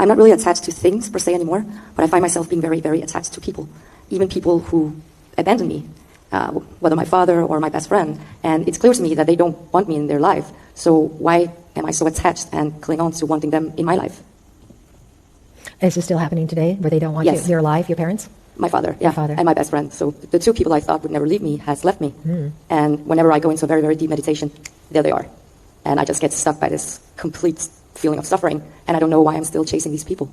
I'm not really attached to things per se anymore, but I find myself being very, very attached to people, even people who abandon me, whether my father or my best friend. And it's clear to me that they don't want me in their life. So why am I so attached and cling on to wanting them in my life? Is this still happening today, where they don't want you, your life, your parents? My father, yeah, and my best friend. So the two people I thought would never leave me has left me. And whenever I go into a very, very deep meditation, there they are. And I just get stuck by this complete feeling of suffering, and I don't know why I'm still chasing these people.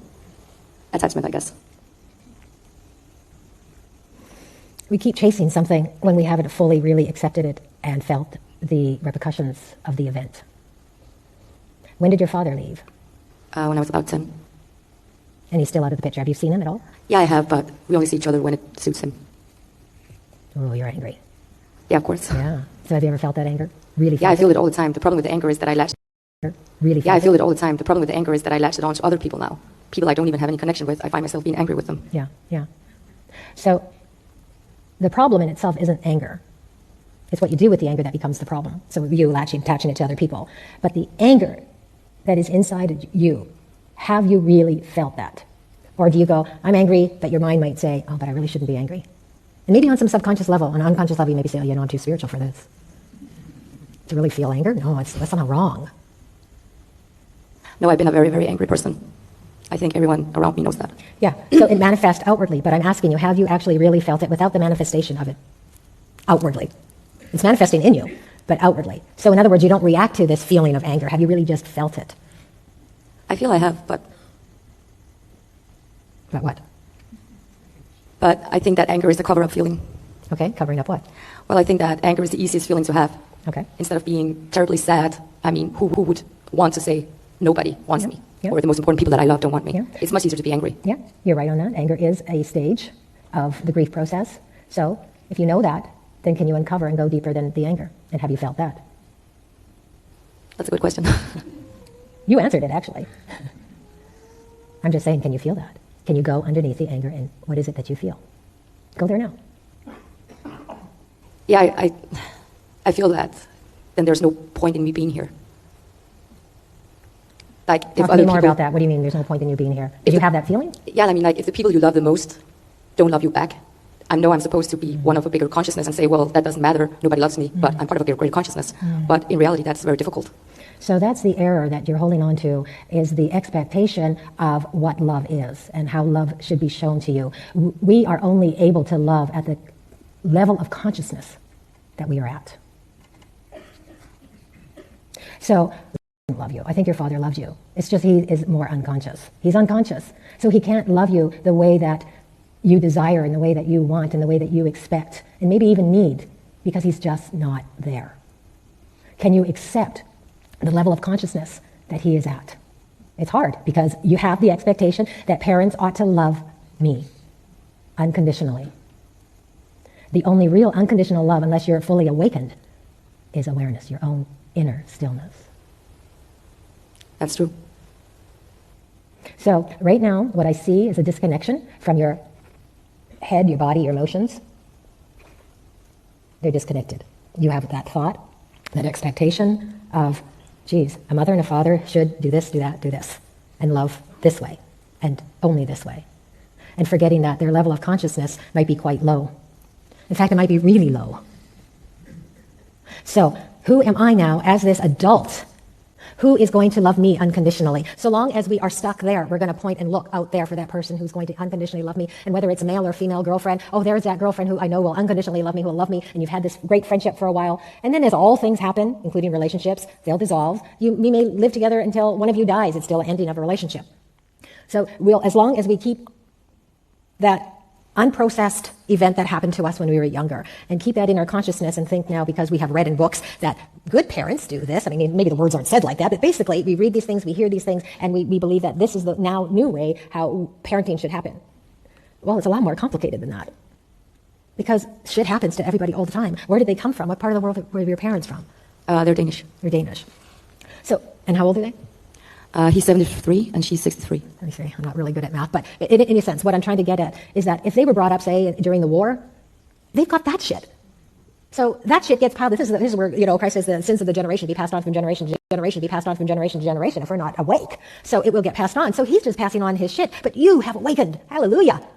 Attachment, I guess. We keep chasing something when we haven't fully really accepted it and felt the repercussions of the event. When did your father leave? When I was about 10. And he's still out of the picture. Have you seen him at all? Yeah, I have, but we only see each other when it suits him. Oh, you're angry. Yeah, of course. Yeah. So have you ever felt that anger? Really? Yeah, I feel it all the time. The problem with the anger is that I latch. Really? Yeah, I feel it all the time. The problem with the anger is that I latch it on to other people now. People I don't even have any connection with. I find myself being angry with them. Yeah, yeah. So the problem in itself isn't anger. It's what you do with the anger that becomes the problem. So you attaching it to other people. But the anger that is inside you, have you really felt that? Or do you go, I'm angry, but your mind might say, oh, but I really shouldn't be angry. And maybe on some subconscious level, on an unconscious level, you maybe say, oh, I'm too spiritual for this. To really feel anger? No, that's not wrong. No, I've been a very, very angry person. I think everyone around me knows that. Yeah, so it manifests outwardly, but I'm asking you, have you actually really felt it without the manifestation of it? Outwardly. It's manifesting in you, but outwardly. So in other words, you don't react to this feeling of anger. Have you really just felt it? I feel I have, but... But what? But I think that anger is the cover-up feeling. Okay, covering up what? Well, I think that anger is the easiest feeling to have. Okay. Instead of being terribly sad, I mean, who would want to say, nobody wants me, or the most important people that I love don't want me? It's much easier to be angry. Yeah, you're right on that. Anger is a stage of the grief process. So if you know that, then can you uncover and go deeper than the anger? And have you felt that? That's a good question. You answered it, actually. I'm just saying, can you feel that? Can you go underneath the anger and what is it that you feel? Go there now. Yeah, I feel that. Then there's no point in me being here. Like, if Talk to me more about that. What do you mean there's no point in you being here? Did you have that feeling? Yeah, I mean, like, if the people you love the most don't love you back, I know I'm supposed to be one of a bigger consciousness and say, well, that doesn't matter, nobody loves me, but I'm part of a greater consciousness. But in reality, that's very difficult. So that's the error that you're holding on to, is the expectation of what love is and how love should be shown to you. We are only able to love at the level of consciousness that we are at. So, love you. I think your father loved you. It's just he is more unconscious. He's unconscious. So he can't love you the way that you desire and the way that you want and the way that you expect and maybe even need, because he's just not there. Can you accept the level of consciousness that he is at? It's hard because you have the expectation that parents ought to love me unconditionally. The only real unconditional love, unless you're fully awakened, is awareness, your own inner stillness. That's true. So right now, what I see is a disconnection from your head, your body, your emotions. They're disconnected. You have that thought, that expectation of, geez, a mother and a father should do this, do that, do this, and love this way, and only this way. And forgetting that their level of consciousness might be quite low. In fact, it might be really low. So, who am I now as this adult? Who is going to love me unconditionally? So long as we are stuck there, we're going to point and look out there for that person who's going to unconditionally love me. And whether it's a male or female girlfriend, oh, there's that girlfriend who I know will unconditionally love me, who will love me, and you've had this great friendship for a while. And then as all things happen, including relationships, they'll dissolve. We may live together until one of you dies. It's still an ending of a relationship. So as long as we keep that unprocessed event that happened to us when we were younger, and keep that in our consciousness and think now, because we have read in books that good parents do this. I mean, maybe the words aren't said like that, but basically we read these things, we hear these things, and we believe that this is the now new way how parenting should happen. Well, it's a lot more complicated than that. Because shit happens to everybody all the time. Where did they come from? What part of the world were your parents from? They're Danish. They're Danish. So, and how old are they? He's 73 and she's 63. 73. I'm not really good at math, but in a sense, what I'm trying to get at is that if they were brought up, say, during the war, they've got that shit. So that shit gets piled. This is where, Christ says the sins of the generation be passed on from generation to generation, be passed on from generation to generation if we're not awake. So it will get passed on. So he's just passing on his shit. But you have awakened. Hallelujah.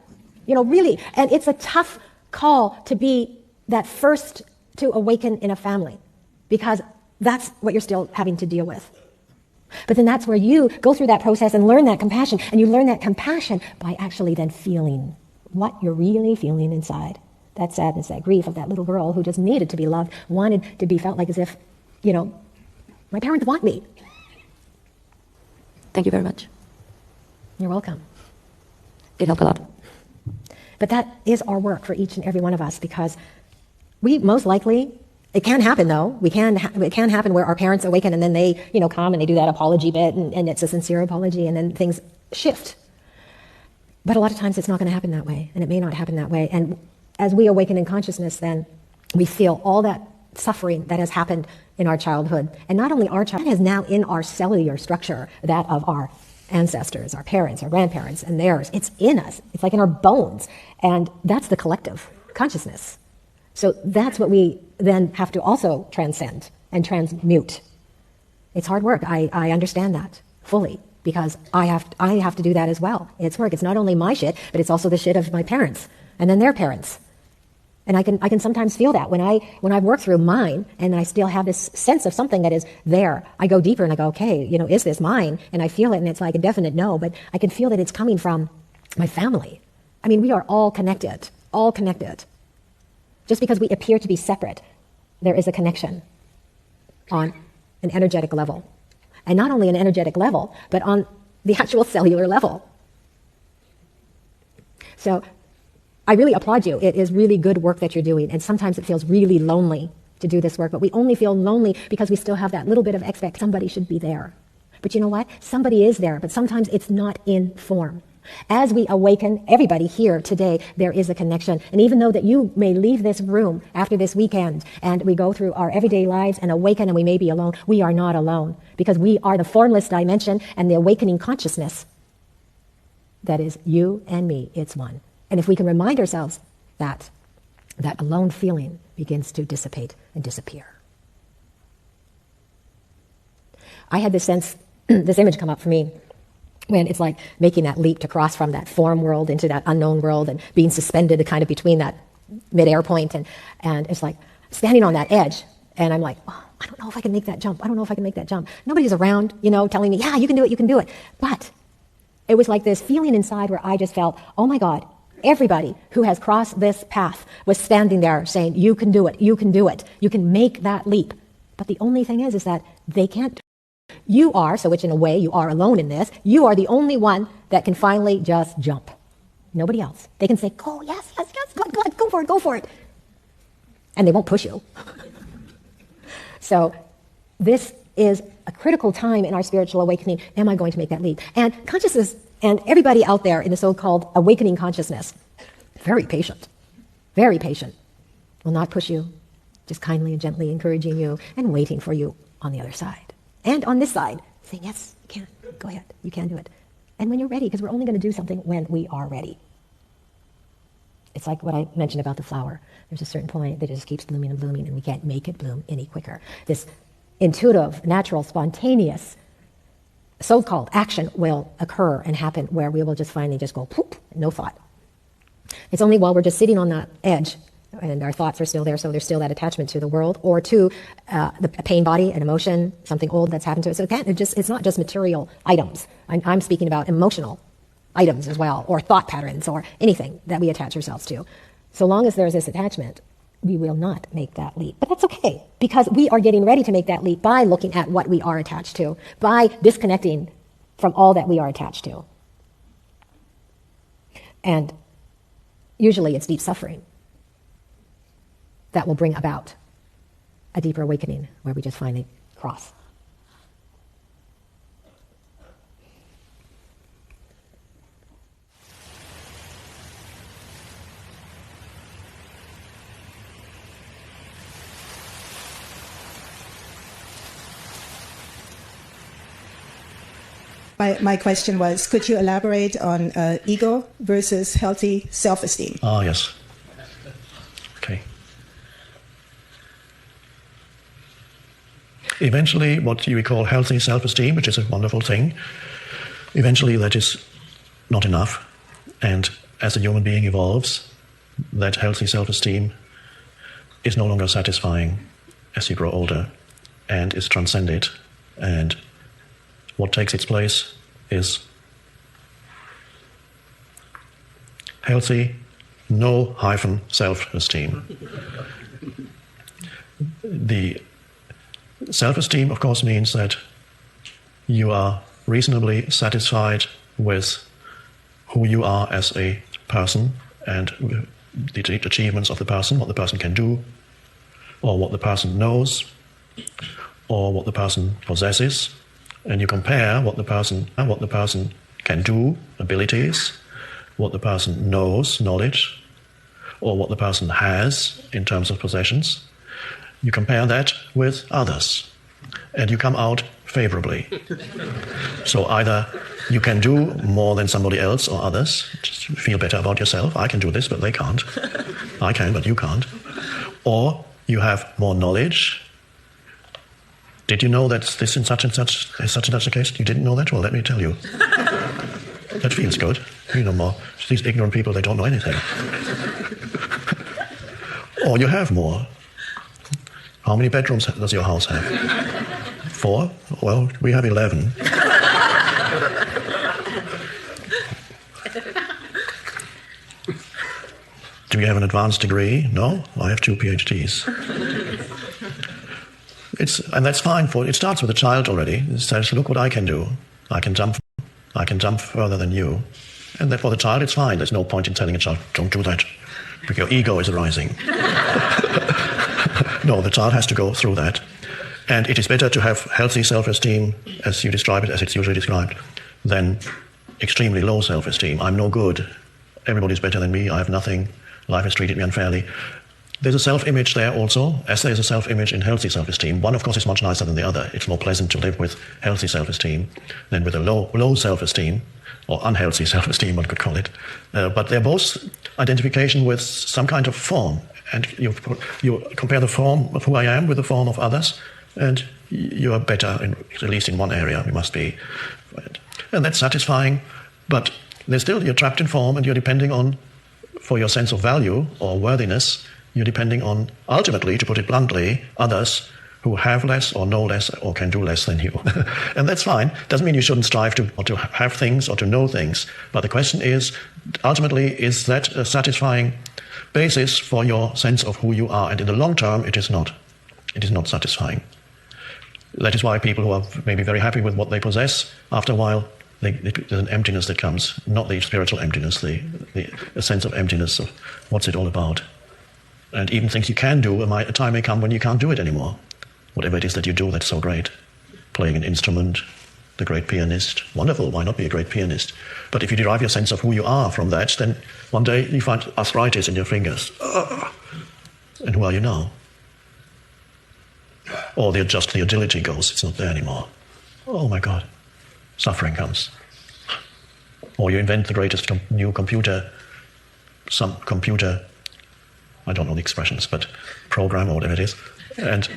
Really. And it's a tough call to be that first to awaken in a family, because that's what you're still having to deal with. But then that's where you go through that process and learn that compassion. And you learn that compassion by actually then feeling what you're really feeling inside. That sadness, that grief of that little girl who just needed to be loved, wanted to be felt like as if, my parents want me. Thank you very much. You're welcome. It helped a lot. But that is our work for each and every one of us, because we most likely, it can happen though, it can happen where our parents awaken and then they, come and they do that apology bit and it's a sincere apology and then things shift. But a lot of times it's not going to happen that way, and it may not happen that way. And as we awaken in consciousness, then we feel all that suffering that has happened in our childhood. And not only our childhood, it is now in our cellular structure, that of our ancestors, our parents, our grandparents, and theirs. It's in us. It's like in our bones. And that's the collective consciousness. So that's what we then have to also transcend and transmute. It's hard work. I understand that fully, because I have to do that as well. It's work. It's not only my shit, but it's also the shit of my parents and then their parents. And I can sometimes feel that when I work through mine and I still have this sense of something that is there. I go deeper and I go, okay, is this mine? And I feel it, and it's like a definite no, but I can feel that it's coming from my family. I mean, we are all connected, all connected. Just because we appear to be separate, there is a connection on an energetic level. And not only an energetic level, but on the actual cellular level. So I really applaud you. It is really good work that you're doing. And sometimes it feels really lonely to do this work, but we only feel lonely because we still have that little bit of expect somebody should be there. But you know what? Somebody is there, but sometimes it's not in form. As we awaken, everybody here today, there is a connection. And even though that you may leave this room after this weekend and we go through our everyday lives and awaken and we may be alone, we are not alone, because we are the formless dimension and the awakening consciousness. That is you and me. It's one. And if we can remind ourselves that, that alone feeling begins to dissipate and disappear. I had this sense, this image come up for me when it's like making that leap to cross from that form world into that unknown world and being suspended kind of between that mid-air point. And it's like standing on that edge. And I'm like, oh, I don't know if I can make that jump. I don't know if I can make that jump. Nobody's around, telling me, yeah, you can do it, you can do it. But it was like this feeling inside where I just felt, oh my God, everybody who has crossed this path was standing there saying, you can do it, you can do it, you can make that leap. But the only thing is that they can't. You are, so which in a way you are alone in this, you are the only one that can finally just jump. Nobody else. They can say, go, yes, go for it. And they won't push you. So this is a critical time in our spiritual awakening. Am I going to make that leap? And consciousness, and everybody out there in the so-called awakening consciousness, very patient, will not push you, just kindly and gently encouraging you and waiting for you on the other side. And on this side, saying, yes, you can, go ahead, you can do it. And when you're ready, because we're only going to do something when we are ready. It's like what I mentioned about the flower. There's a certain point that it just keeps blooming and blooming, and we can't make it bloom any quicker. This intuitive, natural, spontaneous, so-called action will occur and happen where we will just finally just go poop, no thought. It's only while we're just sitting on that edge and our thoughts are still there, so there's still that attachment to the world or to the pain body, an emotion, something old that's happened to us. So it's not just material items. I'm speaking about emotional items as well, or thought patterns, or anything that we attach ourselves to. So long as there's this attachment, we will not make that leap. But that's okay, because we are getting ready to make that leap by looking at what we are attached to, by disconnecting from all that we are attached to. And usually it's deep suffering that will bring about a deeper awakening where we just finally cross. My question was, could you elaborate on ego versus healthy self-esteem? Oh, yes. Okay. Eventually, what you call healthy self-esteem, which is a wonderful thing, eventually that is not enough. And as a human being evolves, that healthy self-esteem is no longer satisfying as you grow older and is transcended. And what takes its place is healthy, no hyphen self-esteem. The self-esteem, of course, means that you are reasonably satisfied with who you are as a person and the achievements of the person, what the person can do, or what the person knows, or what the person possesses, and you compare what the person can do, abilities, what the person knows, knowledge, or what the person has in terms of possessions. You compare that with others, and you come out favorably. So either you can do more than somebody else or others, just feel better about yourself. I can do this, but they can't. I can, but you can't. Or you have more knowledge. Did you know that this in such and such is such and such a case? You didn't know that? Well, let me tell you. That feels good. You know more. These ignorant people, they don't know anything. Or you have more. How many bedrooms does your house have? 4? Well, we have 11. Do you have an advanced degree? No, I have 2 PhDs. And that's fine. It starts with a child already. It says, look what I can do. I can jump further than you. And then for the child, it's fine. There's no point in telling a child, don't do that, because your ego is arising. No, the child has to go through that. And it is better to have healthy self-esteem, as you describe it, as it's usually described, than extremely low self-esteem. I'm no good. Everybody's better than me. I have nothing. Life has treated me unfairly. There's a self-image there also, as there's a self-image in healthy self-esteem. One, of course, is much nicer than the other. It's more pleasant to live with healthy self-esteem than with a low self-esteem, or unhealthy self-esteem, one could call it. But they're both identification with some kind of form. And you compare the form of who I am with the form of others, and you are better, at least in one area, you must be. And that's satisfying, but you're trapped in form, and you're depending on, for your sense of value or worthiness, you're depending on, ultimately, to put it bluntly, others who have less or know less or can do less than you. And that's fine. Doesn't mean you shouldn't strive to have things or to know things. But the question is, ultimately, is that a satisfying basis for your sense of who you are? And in the long term, it is not. It is not satisfying. That is why people who are maybe very happy with what they possess, after a while, there's an emptiness that comes, not the spiritual emptiness, the sense of emptiness of what's it all about. And even things you can do, a time may come when you can't do it anymore. Whatever it is that you do that's so great. Playing an instrument, the great pianist, wonderful, why not be a great pianist? But if you derive your sense of who you are from that, then one day you find arthritis in your fingers. And who are you now? Or just the agility goes, it's not there anymore. Oh my God, suffering comes. Or you invent the greatest new computer, some computer, I don't know the expressions, but program or whatever it is, and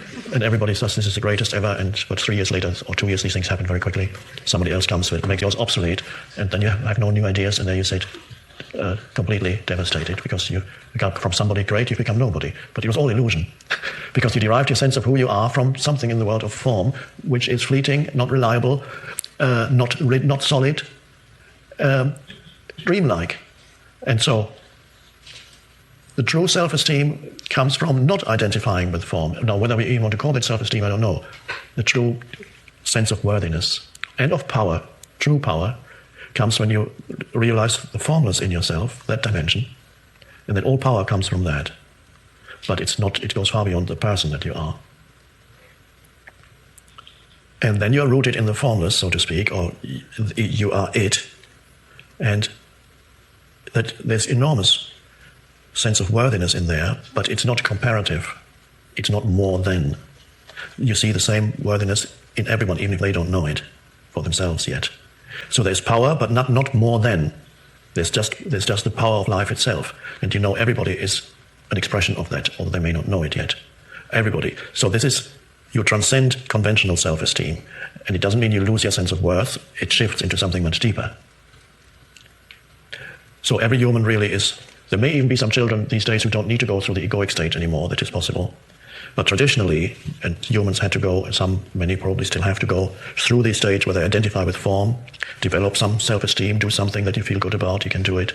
everybody says this is the greatest ever, but 3 years later, or 2 years, these things happen very quickly. Somebody else comes with it, makes yours obsolete, and then you have no new ideas, and then you sit completely devastated, because you become from somebody great, you become nobody. But it was all illusion, because you derived your sense of who you are from something in the world of form, which is fleeting, not reliable, not solid, dreamlike. And so the true self-esteem comes from not identifying with form. Now, whether we even want to call it self-esteem, I don't know. The true sense of worthiness and of power, true power, comes when you realize the formless in yourself, that dimension, and that all power comes from that. But it goes far beyond the person that you are. And then you're rooted in the formless, so to speak, or you are it, and that there's enormous sense of worthiness in there, but it's not comparative. It's not more than. You see the same worthiness in everyone, even if they don't know it for themselves yet. So there's power, but not more than. There's just the power of life itself. And everybody is an expression of that, although they may not know it yet. Everybody. So this is you transcend conventional self-esteem. And it doesn't mean you lose your sense of worth. It shifts into something much deeper. So every human really is... There may even be some children these days who don't need to go through the egoic stage anymore. That is possible. But traditionally, and humans had to go, many probably still have to go through this stage where they identify with form, develop some self-esteem, do something that you feel good about, you can do it,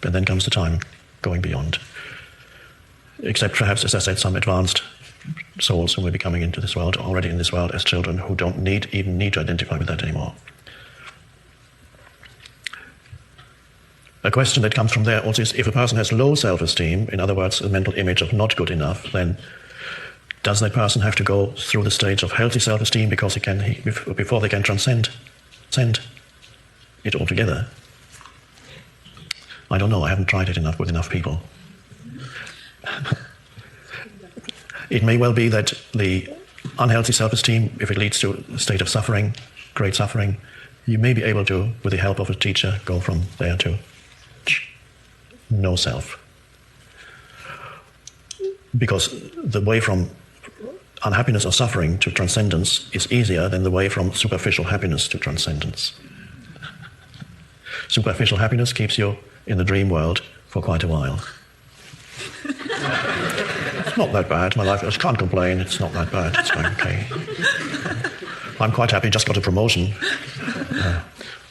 and then comes the time going beyond. Except perhaps, as I said, some advanced souls who will be coming into this world, already in this world as children, who don't even need to identify with that anymore. A question that comes from there also is, if a person has low self-esteem, in other words, a mental image of not good enough, then does that person have to go through the stage of healthy self-esteem before they can transcend it altogether? I don't know. I haven't tried it enough with enough people. It may well be that the unhealthy self-esteem, if it leads to a state of suffering, great suffering, you may be able to, with the help of a teacher, go from there to no self. Because the way from unhappiness or suffering to transcendence is easier than the way from superficial happiness to transcendence. Superficial happiness keeps you in the dream world for quite a while. It's not that bad. My life, I can't complain. It's not that bad. It's going okay. I'm quite happy. Just got a promotion.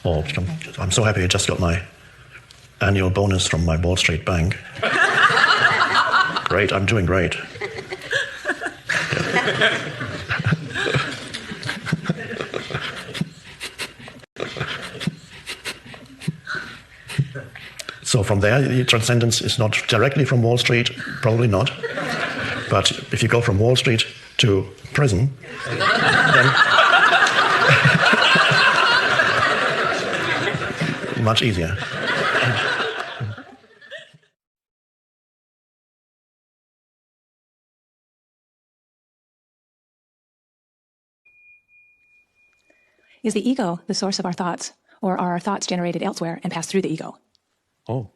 I'm so happy I just got my annual bonus from my Wall Street bank. Great. I'm doing great. So from there, the transcendence is not directly from Wall Street, probably not. But if you go from Wall Street to prison, then much easier. Is the ego the source of our thoughts, or are our thoughts generated elsewhere and pass through the ego? Oh,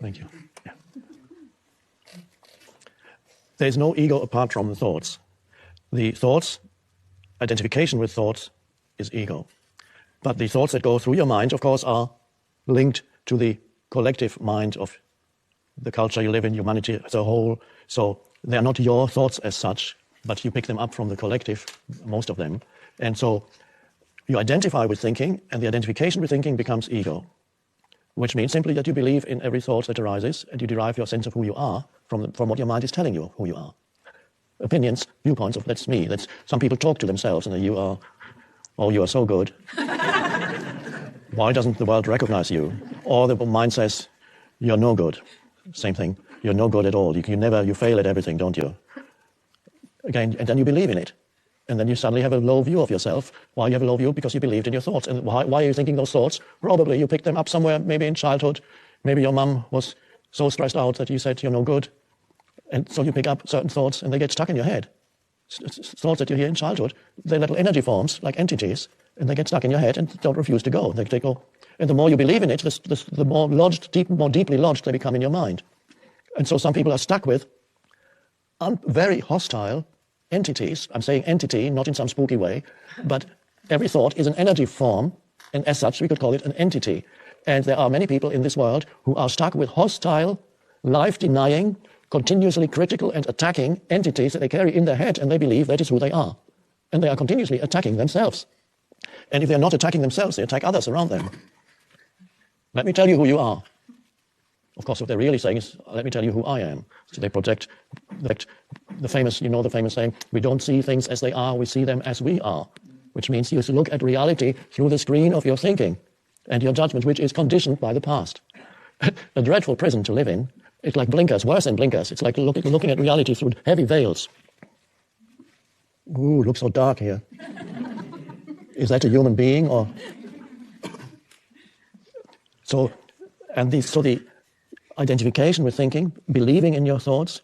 thank you. Yeah. There is no ego apart from the thoughts. The thoughts, identification with thoughts, is ego. But the thoughts that go through your mind, of course, are linked to the collective mind of the culture you live in, humanity as a whole. So they are not your thoughts as such, but you pick them up from the collective, most of them. And so you identify with thinking, and the identification with thinking becomes ego, which means simply that you believe in every thought that arises, and you derive your sense of who you are from what your mind is telling you who you are. Opinions, viewpoints of that's me. Some people talk to themselves, and you are so good. Why doesn't the world recognize you? Or the mind says, you're no good. Same thing. You're no good at all. You fail at everything, don't you? Again, and then you believe in it. And then you suddenly have a low view of yourself. Why you have a low view? Because you believed in your thoughts. And why are you thinking those thoughts? Probably you picked them up somewhere, maybe in childhood. Maybe your mum was so stressed out that you said you're no good. And so you pick up certain thoughts and they get stuck in your head. Thoughts that you hear in childhood, they're little energy forms, like entities, and they get stuck in your head and don't refuse to go. They go. And the more you believe in it, the more deeply lodged they become in your mind. And so some people are stuck with very hostile entities. I'm saying entity, not in some spooky way, but every thought is an energy form, and as such we could call it an entity. And there are many people in this world who are stuck with hostile, life-denying, continuously critical and attacking entities that they carry in their head, and they believe that is who they are. And they are continuously attacking themselves. And if they're not attacking themselves, they attack others around them. Let me tell you who you are. Of course, what they're really saying is, let me tell you who I am. So they project the famous saying, we don't see things as they are, we see them as we are. Which means you look at reality through the screen of your thinking and your judgment, which is conditioned by the past. A dreadful prison to live in. It's like blinkers, worse than blinkers. It's like looking at reality through heavy veils. Ooh, looks so dark here. Is that a human being or? So the identification with thinking, believing in your thoughts,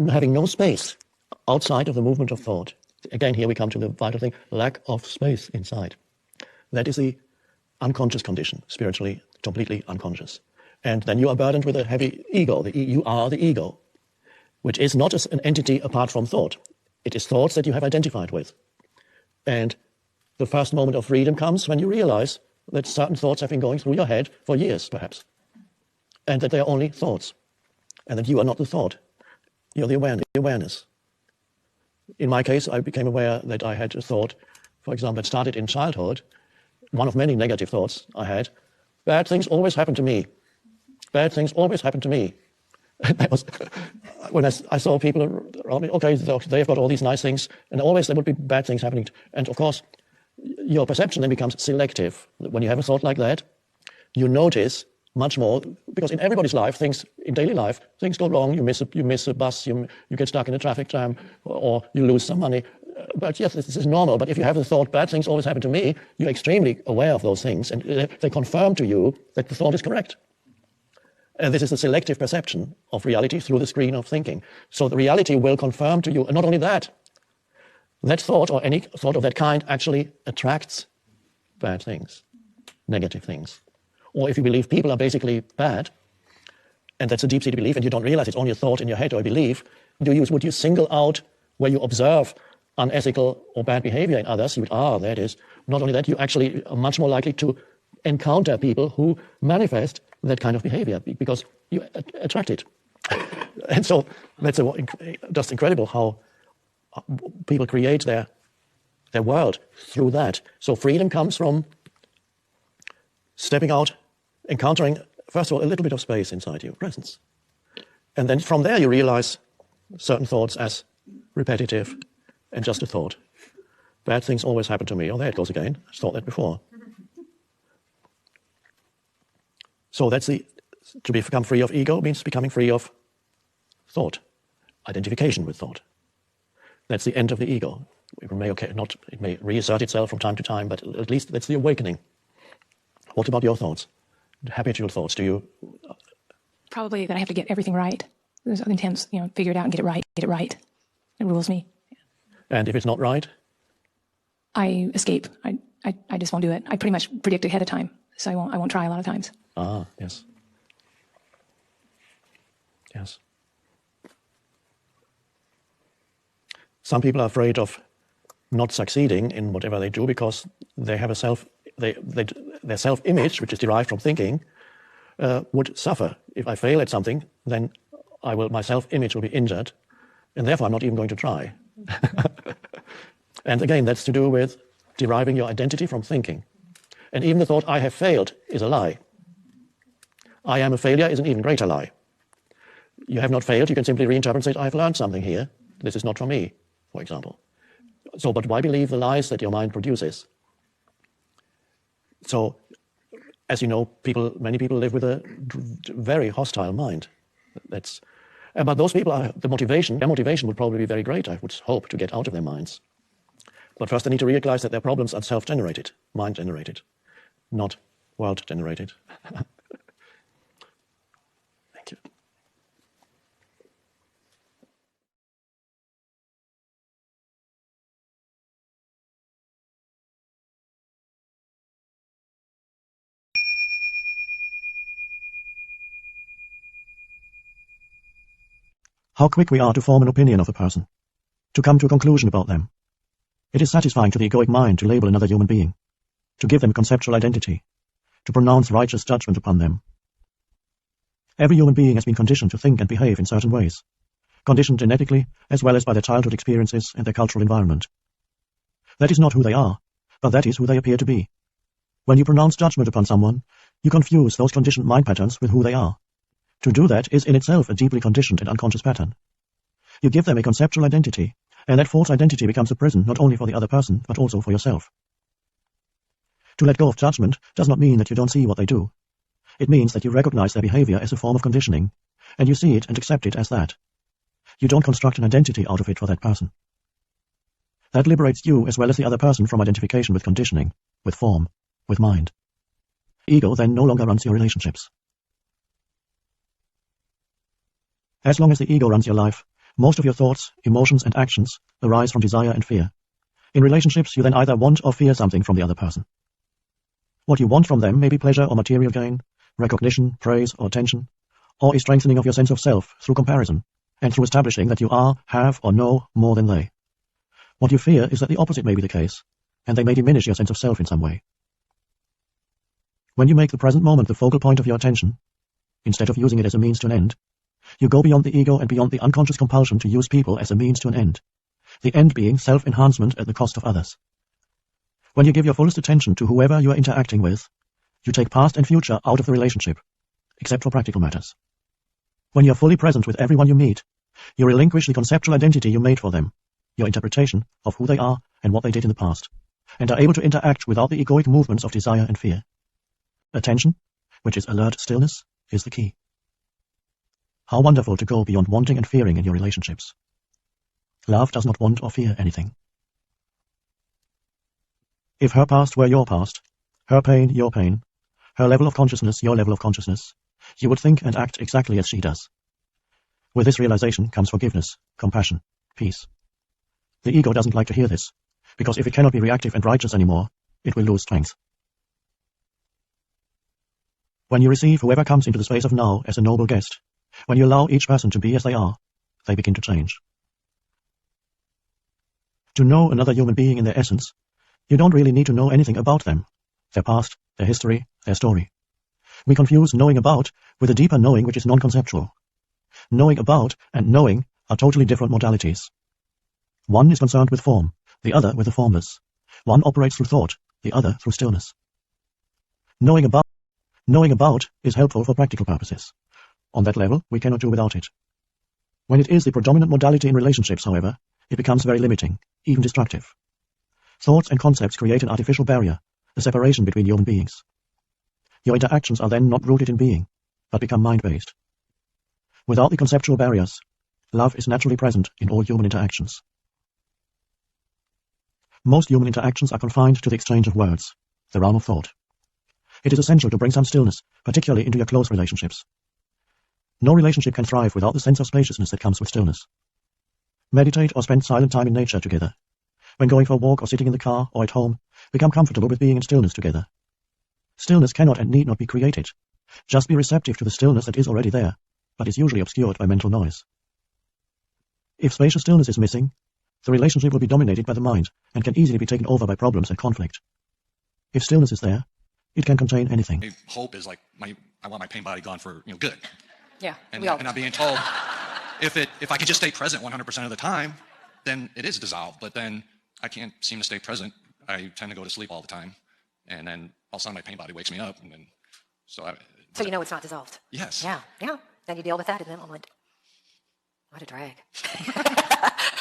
having no space outside of the movement of thought. Again, here we come to the vital thing, lack of space inside. That is the unconscious condition, spiritually, completely unconscious. And then you are burdened with a heavy ego. You are the ego, which is not an entity apart from thought. It is thoughts that you have identified with. And the first moment of freedom comes when you realize that certain thoughts have been going through your head for years, perhaps, and that they are only thoughts, and that you are not the thought. You're the awareness. In my case, I became aware that I had a thought, for example, that started in childhood, one of many negative thoughts I had. Bad things always happen to me. Bad things always happen to me. That was, when I saw people around me, okay, they've got all these nice things, and always there would be bad things happening. And of course, your perception then becomes selective. When you have a thought like that, you notice much more, because in everybody's life, in daily life, things go wrong. You miss a bus, you get stuck in a traffic jam, or you lose some money. But yes, this is normal. But if you have the thought, bad things always happen to me, you're extremely aware of those things, and they confirm to you that the thought is correct. And this is a selective perception of reality through the screen of thinking. So the reality will confirm to you, and not only that, that thought or any thought of that kind actually attracts bad things, negative things. Or if you believe people are basically bad, and that's a deep-seated belief, and you don't realize it's only a thought in your head or a belief, would you single out where you observe unethical or bad behavior in others? You would, there it is. Not only that, you actually are much more likely to encounter people who manifest that kind of behavior because you attract it. And so that's just incredible how people create their world through that. So freedom comes from stepping out, encountering, first of all, a little bit of space inside you, presence. And then from there you realize certain thoughts as repetitive and just a thought. Bad things always happen to me. Oh, there it goes again. I thought that before. So to become free of ego means becoming free of thought, identification with thought. That's the end of the ego. It may reassert itself from time to time, but at least that's the awakening. What about your thoughts? Habitual thoughts, do you? Probably that I have to get everything right. There's intense, figure it out and get it right. It rules me. And if it's not right? I escape. I just won't do it. I pretty much predict ahead of time, so I won't try a lot of times. Yes. Yes. Some people are afraid of not succeeding in whatever they do because they have their self-image, which is derived from thinking, would suffer. If I fail at something, then my self-image will be injured, and therefore I'm not even going to try. And again, that's to do with deriving your identity from thinking. And even the thought, I have failed, is a lie. I am a failure is an even greater lie. You have not failed, you can simply reinterpret and say, I've learned something here. This is not from me, for example. So, but why believe the lies that your mind produces? So, as you know, many people live with a very hostile mind. But those people, their motivation would probably be very great, I would hope, to get out of their minds. But first they need to realize that their problems are self-generated, mind-generated, not world-generated. Thank you. How quick we are to form an opinion of a person, to come to a conclusion about them. It is satisfying to the egoic mind to label another human being, to give them a conceptual identity, to pronounce righteous judgment upon them. Every human being has been conditioned to think and behave in certain ways, conditioned genetically as well as by their childhood experiences and their cultural environment. That is not who they are, but that is who they appear to be. When you pronounce judgment upon someone, you confuse those conditioned mind patterns with who they are. To do that is in itself a deeply conditioned and unconscious pattern. You give them a conceptual identity, and that false identity becomes a prison not only for the other person, but also for yourself. To let go of judgment does not mean that you don't see what they do. It means that you recognize their behavior as a form of conditioning, and you see it and accept it as that. You don't construct an identity out of it for that person. That liberates you as well as the other person from identification with conditioning, with form, with mind. Ego then no longer runs your relationships. As long as the ego runs your life, most of your thoughts, emotions, and actions arise from desire and fear. In relationships, you then either want or fear something from the other person. What you want from them may be pleasure or material gain, recognition, praise, or attention, or a strengthening of your sense of self through comparison, and through establishing that you are, have, or know more than they. What you fear is that the opposite may be the case, and they may diminish your sense of self in some way. When you make the present moment the focal point of your attention, instead of using it as a means to an end, you go beyond the ego and beyond the unconscious compulsion to use people as a means to an end, the end being self-enhancement at the cost of others. When you give your fullest attention to whoever you are interacting with, you take past and future out of the relationship, except for practical matters. When you are fully present with everyone you meet, you relinquish the conceptual identity you made for them, your interpretation of who they are and what they did in the past, and are able to interact without the egoic movements of desire and fear. Attention, which is alert stillness, is the key. How wonderful to go beyond wanting and fearing in your relationships. Love does not want or fear anything. If her past were your past, her pain your pain, her level of consciousness your level of consciousness, you would think and act exactly as she does. With this realization comes forgiveness, compassion, peace. The ego doesn't like to hear this, because if it cannot be reactive and righteous anymore, it will lose strength. When you receive whoever comes into the space of now as a noble guest, when you allow each person to be as they are, they begin to change. To know another human being in their essence, you don't really need to know anything about them, their past, their history, their story. We confuse knowing about with a deeper knowing which is non-conceptual. Knowing about and knowing are totally different modalities. One is concerned with form, the other with the formless. One operates through thought, the other through stillness. Knowing about is helpful for practical purposes. On that level, we cannot do without it. When it is the predominant modality in relationships, however, it becomes very limiting, even destructive. Thoughts and concepts create an artificial barrier, a separation between human beings. Your interactions are then not rooted in being, but become mind-based. Without the conceptual barriers, love is naturally present in all human interactions. Most human interactions are confined to the exchange of words, the realm of thought. It is essential to bring some stillness, particularly into your close relationships. No relationship can thrive without the sense of spaciousness that comes with stillness. Meditate or spend silent time in nature together. When going for a walk or sitting in the car or at home, become comfortable with being in stillness together. Stillness cannot and need not be created. Just be receptive to the stillness that is already there, but is usually obscured by mental noise. If spacious stillness is missing, the relationship will be dominated by the mind and can easily be taken over by problems and conflict. If stillness is there, it can contain anything. My hope is like I want my pain body gone for good. Yeah. And I'm being told if I can just stay present 100% of the time, then it is dissolved. But then I can't seem to stay present. I tend to go to sleep all the time, and then all of a sudden my pain body wakes me up, and then so you know it's not dissolved. Yes. Yeah. Then you deal with that in that moment. What a drag.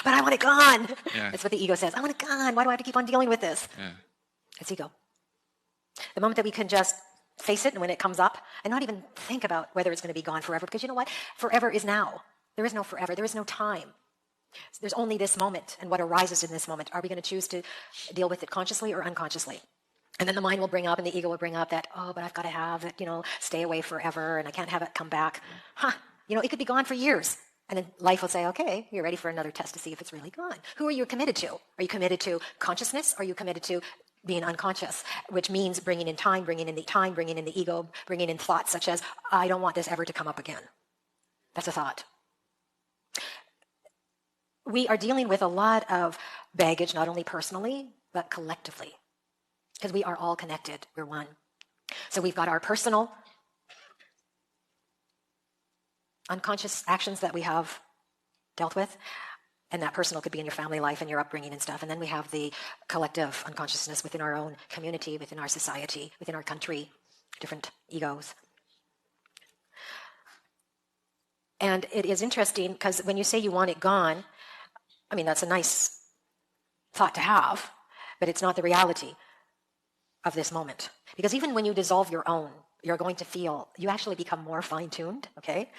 But I want it gone. Yeah. That's what the ego says. I want it gone. Why do I have to keep on dealing with this? Yeah. It's ego. The moment that we can just face it and when it comes up and not even think about whether it's going to be gone forever, because you know what? Forever is now. There is no forever. There is no time. There's only this moment and what arises in this moment. Are we going to choose to deal with it consciously or unconsciously? And then the mind will bring up and the ego will bring up that, oh, but I've got to have it, stay away forever and I can't have it come back. It could be gone for years. And then life will say, okay, you're ready for another test to see if it's really gone. Who are you committed to? Are you committed to consciousness? Or are you committed to being unconscious, which means bringing in time, bringing in the ego, bringing in thoughts such as, I don't want this ever to come up again. That's a thought. We are dealing with a lot of baggage, not only personally, but collectively, because we are all connected. We're one. So we've got our personal unconscious actions that we have dealt with, and that personal could be in your family life and your upbringing and stuff. And then we have the collective unconsciousness within our own community, within our society, within our country, different egos. And it is interesting because when you say you want it gone, I mean, that's a nice thought to have, but it's not the reality of this moment. Because even when you dissolve your own, you're going to feel, you actually become more fine-tuned, okay?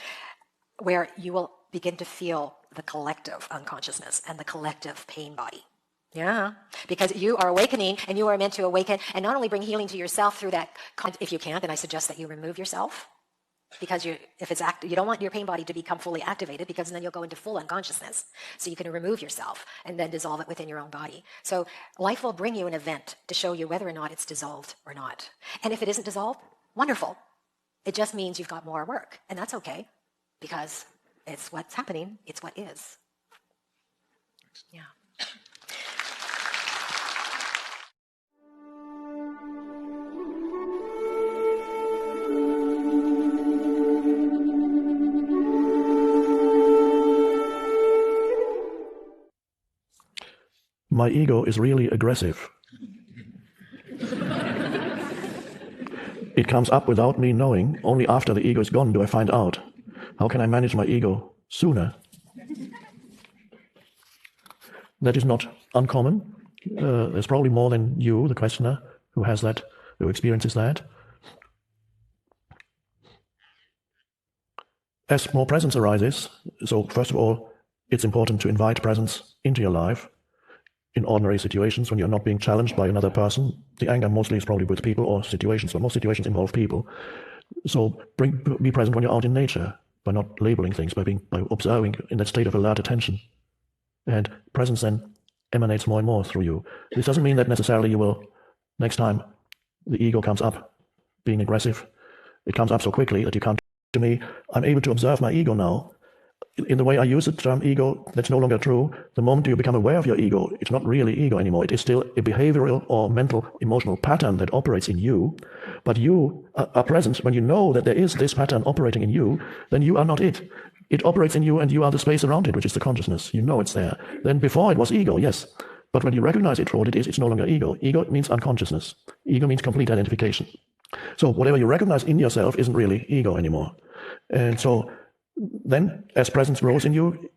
Where you will begin to feel the collective unconsciousness and the collective pain body. Yeah, because you are awakening and you are meant to awaken and not only bring healing to yourself through that, if you can, then I suggest that you remove yourself. Because if it's you don't want your pain body to become fully activated, because then you'll go into full unconsciousness. So you can remove yourself and then dissolve it within your own body. So life will bring you an event to show you whether or not it's dissolved or not. And if it isn't dissolved, wonderful. It just means you've got more work, and that's okay, because it's what's happening. It's what is. Yeah. my ego is really aggressive. It comes up without me knowing. Only after the ego is gone do I find out. How can I manage my ego sooner? That is not uncommon. There's probably more than you, the questioner, who has that, who experiences that. As more presence arises, so first of all, it's important to invite presence into your life in ordinary situations when you're not being challenged by another person. The anger mostly is probably with people or situations, but most situations involve people. So be present when you're out in nature, by not labeling things, by observing in that state of alert attention. And presence then emanates more and more through you. This doesn't mean that necessarily you will, next time the ego comes up being aggressive, it comes up so quickly that you can't. To me, I'm able to observe my ego now. In the way I use the term ego, that's no longer true. The moment you become aware of your ego, it's not really ego anymore. It is still a behavioral or mental, emotional pattern that operates in you. But you are present. When you know that there is this pattern operating in you, then you are not it. It operates in you and you are the space around it, which is the consciousness. You know it's there. Then before it was ego, yes. But when you recognize it for what it is, it's no longer ego. Ego means unconsciousness. Ego means complete identification. So whatever you recognize in yourself isn't really ego anymore. And so then, as presence grows in you,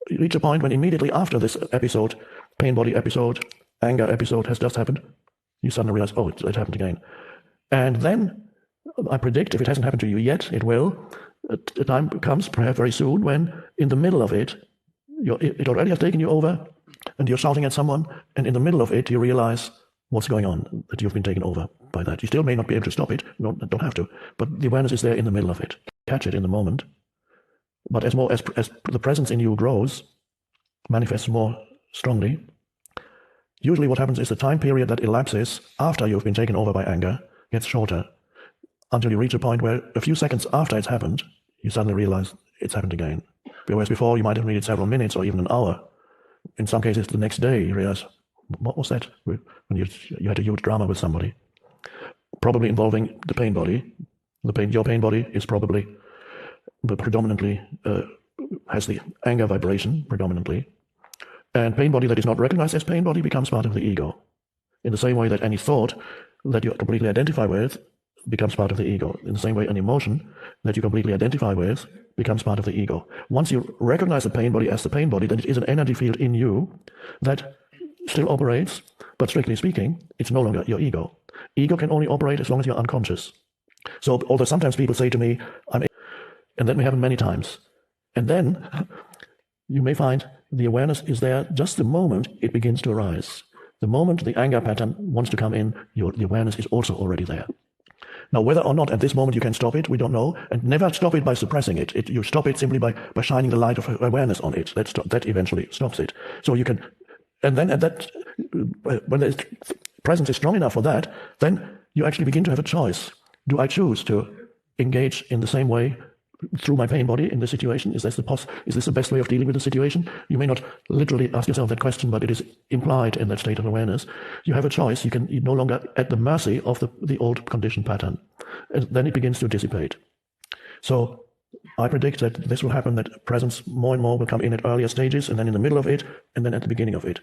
you reach a point when immediately after this episode, pain body episode, anger episode has just happened, you suddenly realize, oh, it happened again. And then, I predict, if it hasn't happened to you yet, it will. A time comes, perhaps very soon, when in the middle of it, it already has taken you over, and you're shouting at someone, and in the middle of it, you realize what's going on, that you've been taken over by that. You still may not be able to stop it, don't have to, but the awareness is there in the middle of it. Catch it in the moment. But as the presence in you grows, manifests more strongly, usually what happens is the time period that elapses after you've been taken over by anger gets shorter, until you reach a point where a few seconds after it's happened, you suddenly realize it's happened again. Whereas before you might have needed several minutes or even an hour. In some cases the next day you realize, what was that? When you had a huge drama with somebody. Probably involving the pain body. Your pain body is probably predominantly has the anger vibration predominantly, and pain body that is not recognized as pain body becomes part of the ego, in the same way that any thought that you completely identify with becomes part of the ego. In the same way, an emotion that you completely identify with becomes part of the ego. Once you recognize the pain body as the pain body, then it is an energy field in you that still operates, but strictly speaking, it's no longer your ego. Ego can only operate as long as you're unconscious. So, although sometimes people say to me, and that may happen many times, and then you may find the awareness is there just the moment it begins to arise. The moment the anger pattern wants to come in, the awareness is also already there. Now, whether or not at this moment you can stop it, we don't know, and never stop it by suppressing it. You stop it simply by shining the light of awareness on it. That eventually stops it. So you can, and then at that, when the presence is strong enough for that, then you actually begin to have a choice. Do I choose to engage in the same way through my pain body in the situation? Is this the best way of dealing with the situation? You may not literally ask yourself that question, but it is implied in that state of awareness. You have a choice. You're no longer at the mercy of the old conditioned pattern. And then it begins to dissipate. So I predict that this will happen, that presence more and more will come in at earlier stages, and then in the middle of it, and then at the beginning of it.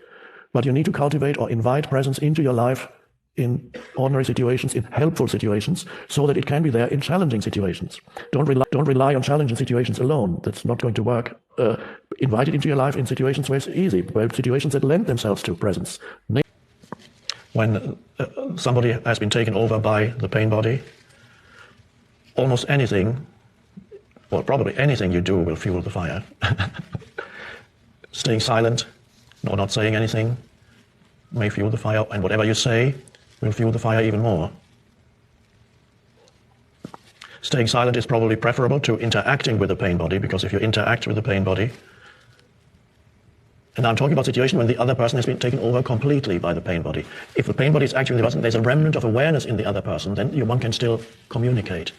But you need to cultivate or invite presence into your life in ordinary situations, in helpful situations, so that it can be there in challenging situations. Don't rely on challenging situations alone. That's not going to work. Invite it into your life in situations where it's easy, where situations that lend themselves to presence. When somebody has been taken over by the pain body, almost anything, or probably anything you do will fuel the fire. Staying silent or not saying anything may fuel the fire, and whatever you say will fuel the fire even more. Staying silent is probably preferable to interacting with the pain body, because if you interact with the pain body, and I'm talking about a situation when the other person has been taken over completely by the pain body. If the pain body is actually the person, there's a remnant of awareness in the other person, then one can still communicate.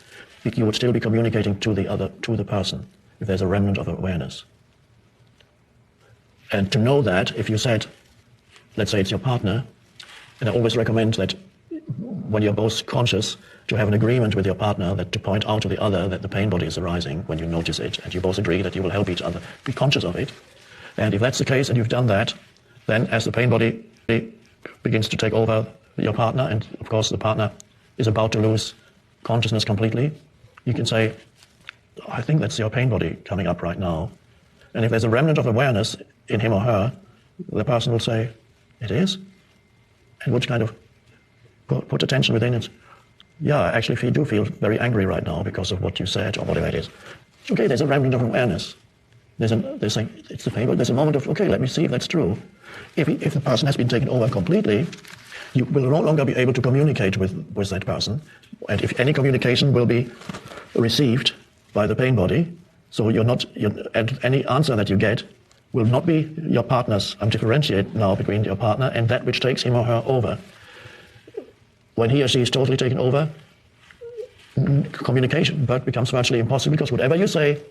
You would still be communicating to the person, if there's a remnant of awareness. And to know that, if you said, let's say it's your partner, and I always recommend that when you're both conscious, to have an agreement with your partner, that to point out to the other that the pain body is arising when you notice it, and you both agree that you will help each other be conscious of it. And if that's the case and you've done that, then as the pain body It begins to take over your partner, and of course the partner is about to lose consciousness completely. You can say, I think that's your pain body coming up right now. And if there's a remnant of awareness in him or her, the person will say, it is? And would kind of put attention within it. Yeah, I actually do feel very angry right now because of what you said or whatever it is. Okay, there's a remnant of awareness. It's the pain, but there's a moment of, okay, let me see if that's true. If the person has been taken over completely, you will no longer be able to communicate with that person. And if any communication will be received by the pain body, so and any answer that you get will not be your partner's. I'm differentiate now between your partner and that which takes him or her over. When he or she is totally taken over, communication becomes virtually impossible, because whatever you say,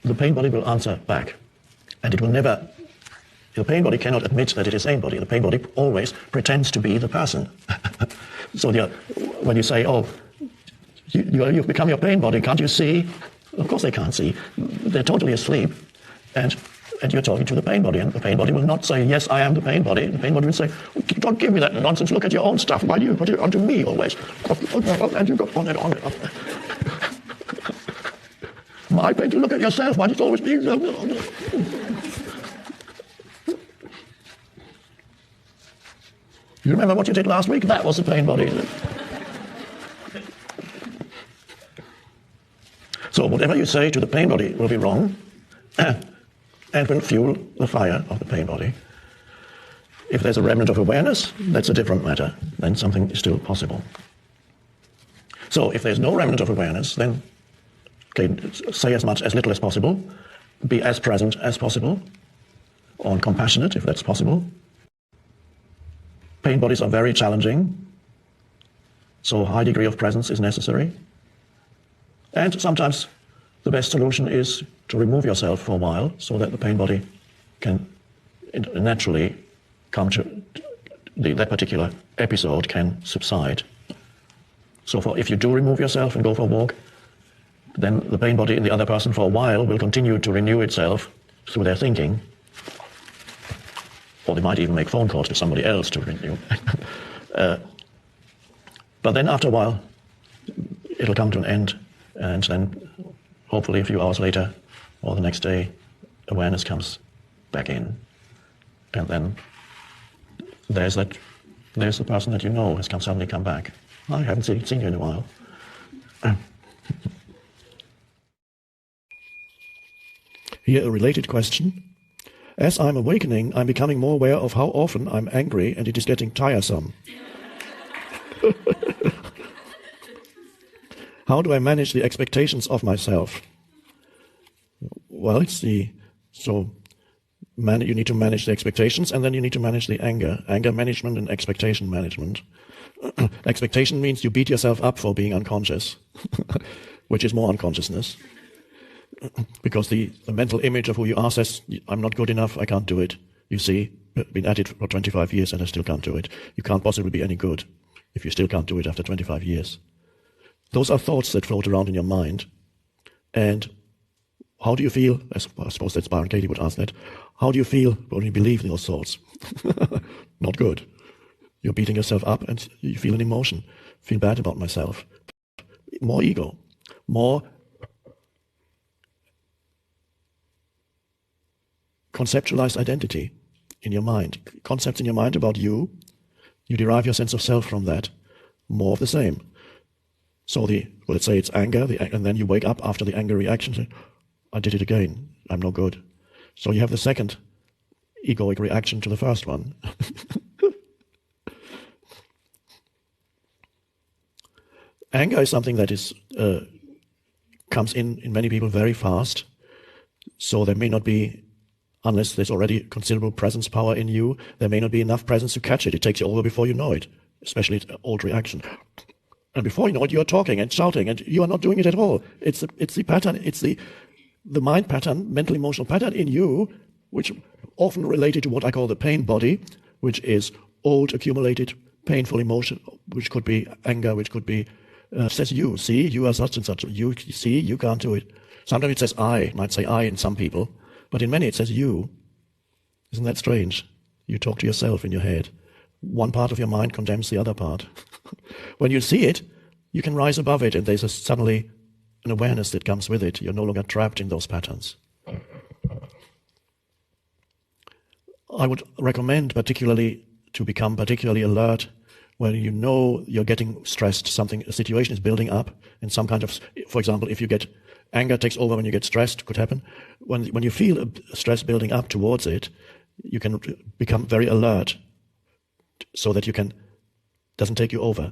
the pain body will answer back. And it will never, the pain body cannot admit that it is pain body. The pain body always pretends to be the person. So when you say, oh, you've become your pain body, can't you see? Of course they can't see. They're totally asleep. And you're talking to the pain body, and the pain body will not say, yes, I am the pain body. The pain body will say, don't give me that nonsense, look at your own stuff, why do you put it onto me always? And you go on and on and on. My pain, to look at yourself, why does it always be? You remember what you did last week? That was the pain body. So whatever you say to the pain body will be wrong, and will fuel the fire of the pain body. If there's a remnant of awareness, that's a different matter. Then something is still possible. So if there's no remnant of awareness, then say as little as possible, be as present as possible, or compassionate if that's possible. Pain bodies are very challenging, so a high degree of presence is necessary. And sometimes the best solution is to remove yourself for a while so that the pain body can naturally come to, that particular episode can subside. So if you do remove yourself and go for a walk, then the pain body in the other person for a while will continue to renew itself through their thinking. Or they might even make phone calls to somebody else to renew. But then after a while, it'll come to an end, and then hopefully a few hours later or the next day, awareness comes back in. And then there's the person that you know has suddenly come back. I haven't seen you in a while. Here a related question. As I'm awakening, I'm becoming more aware of how often I'm angry, and it is getting tiresome. How do I manage the expectations of myself? Well, you need to manage the expectations, and then you need to manage the anger management and expectation management. Expectation means you beat yourself up for being unconscious, which is more unconsciousness. Because the mental image of who you are says, I'm not good enough, I can't do it. You see, I've been at it for 25 years and I still can't do it. You can't possibly be any good if you still can't do it after 25 years. Those are thoughts that float around in your mind. And how do you feel? I suppose that's Byron Katie would ask that. How do you feel when you believe in those thoughts? Not good. You're beating yourself up and you feel an emotion. Feel bad about myself. More ego. More conceptualized identity in your mind. Concepts in your mind about you. You derive your sense of self from that. More of the same. So let's say it's anger, and then you wake up after the anger reaction, say, I did it again, I'm no good. So you have the second egoic reaction to the first one. Anger is something that comes in many people very fast. So there may not be, unless there's already considerable presence power in you, there may not be enough presence to catch it. It takes you over before you know it, especially an old reaction. And before you know it, you are talking and shouting, and you are not doing it at all. It's the pattern, it's the mind pattern, mental emotional pattern in you, which often related to what I call the pain body, which is old accumulated painful emotion, which could be anger, which could be says you, see, you are such and such. You see, you can't do it. Sometimes it says I, it might say I in some people, but in many it says you. Isn't that strange? You talk to yourself in your head. One part of your mind condemns the other part. When you see it, you can rise above it, and there's suddenly an awareness that comes with it. You're no longer trapped in those patterns. I would recommend particularly to become particularly alert when you know you're getting stressed, a situation is building up, and some kind of, for example, if you get anger takes over when you get stressed, could happen. When you feel a stress building up towards it, you can become very alert so that doesn't take you over.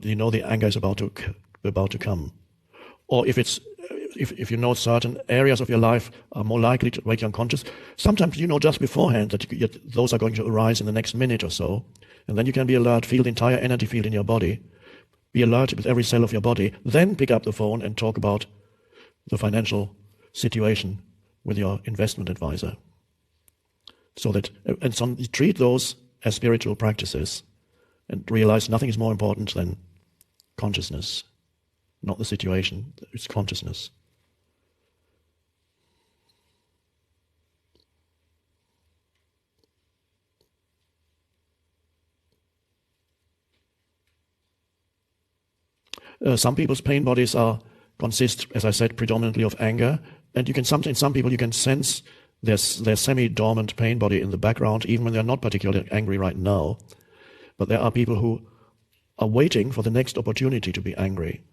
You know the anger is about to come. Or if you know certain areas of your life are more likely to make you unconscious, sometimes you know just beforehand that those are going to arise in the next minute or so, and then you can be alert, feel the entire energy field in your body, be alert with every cell of your body, then pick up the phone and talk about the financial situation with your investment advisor. So you treat those as spiritual practices and realize nothing is more important than consciousness, not the situation, it's consciousness. Some people's pain bodies consist, as I said, predominantly of anger, and in some people you can sense their semi-dormant pain body in the background, even when they're not particularly angry right now. But there are people who are waiting for the next opportunity to be angry.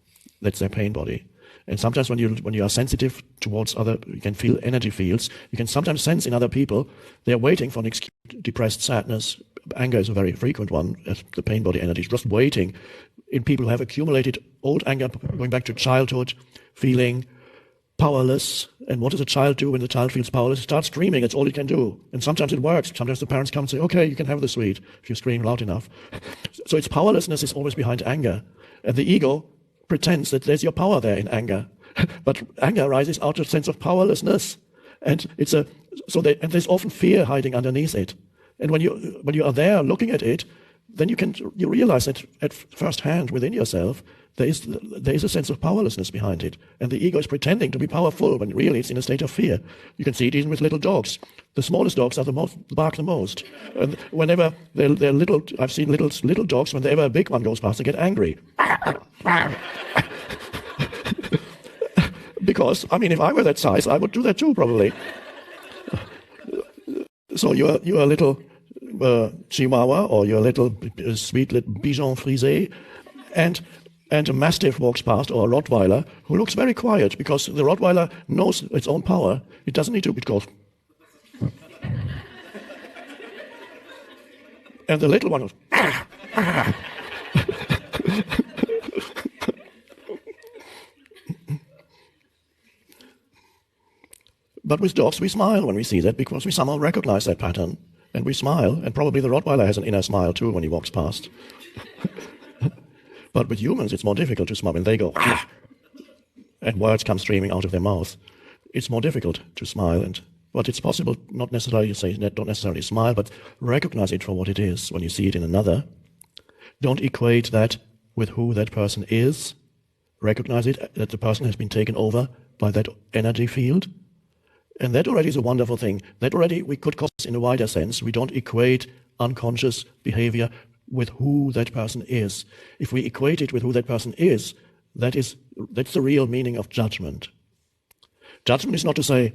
That's their pain body. And sometimes when you are sensitive towards other, you can feel energy fields. You can sometimes sense in other people they're waiting for an depressed sadness. Anger is a very frequent one, as the pain body energy is just waiting. In people who have accumulated old anger, going back to childhood, feeling powerless. And what does a child do when the child feels powerless? It starts screaming. It's all it can do. And sometimes it works. Sometimes the parents come and say, okay, you can have the sweet if you scream loud enough. So its powerlessness is always behind anger. And the ego pretends that there's your power there in anger. But anger arises out of a sense of powerlessness. And there's often fear hiding underneath it. And when you are there looking at it, then you realize that at first hand within yourself there is a sense of powerlessness behind it, and the ego is pretending to be powerful when really it's in a state of fear. You can see it even with little dogs. The smallest dogs are bark the most, and whenever they're little, I've seen little dogs. Whenever a big one goes past, they get angry. Because if I were that size, I would do that too probably. So you're a little Chihuahua, or you're a little sweet little Bichon frisé, and a Mastiff walks past, or a Rottweiler, who looks very quiet because the Rottweiler knows its own power. It doesn't need to. It goes. And the little one goes. But with dogs, we smile when we see that because we somehow recognize that pattern. And we smile, and probably the Rottweiler has an inner smile too when he walks past. But with humans, it's more difficult to smile when they go, and words come streaming out of their mouth. It's more difficult to smile, but it's possible not necessarily to say, don't necessarily smile, but recognize it for what it is when you see it in another. Don't equate that with who that person is. Recognize it, that the person has been taken over by that energy field. And that already is a wonderful thing. That already we could call this in a wider sense. We don't equate unconscious behavior with who that person is. If we equate it with who that person is, that's the real meaning of judgment. Judgment is not to say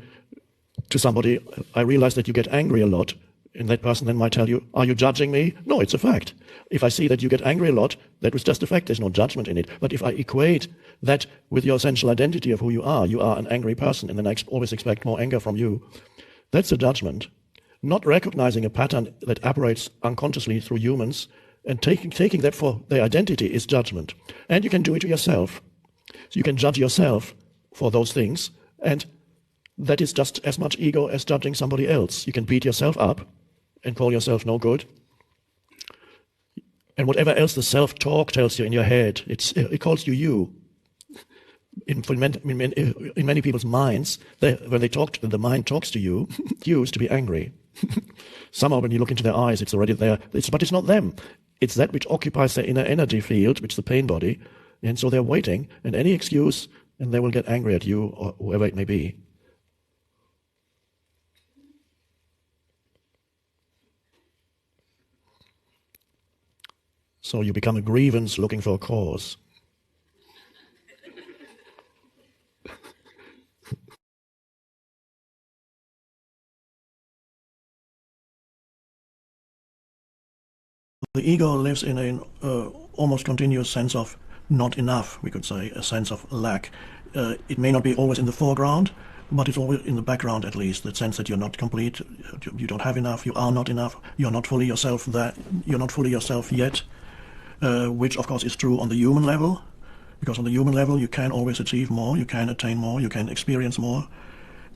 to somebody, I realize that you get angry a lot, and that person then might tell you, are you judging me? No, it's a fact. If I see that you get angry a lot, that was just a fact. There's no judgment in it. But if I equate that with your essential identity of who you are an angry person, and then I always expect more anger from you, that's a judgment. Not recognizing a pattern that operates unconsciously through humans and taking that for their identity is judgment. And you can do it to yourself. So you can judge yourself for those things, and that is just as much ego as judging somebody else. You can beat yourself up and call yourself no good. And whatever else the self-talk tells you in your head, it calls you you. In many people's minds, when the mind talks to you, you is to be angry. Somehow when you look into their eyes, it's already there. But it's not them. It's that which occupies their inner energy field, which is the pain body. And so they're waiting, and any excuse, and they will get angry at you or whoever it may be. So you become a grievance looking for a cause. The ego lives in an almost continuous sense of not enough, we could say, a sense of lack. It may not be always in the foreground, but it's always in the background at least, the sense that you're not complete, you don't have enough, you are not enough, you're not fully yourself you're not fully yourself yet, which of course is true on the human level, because on the human level you can always achieve more, you can attain more, you can experience more,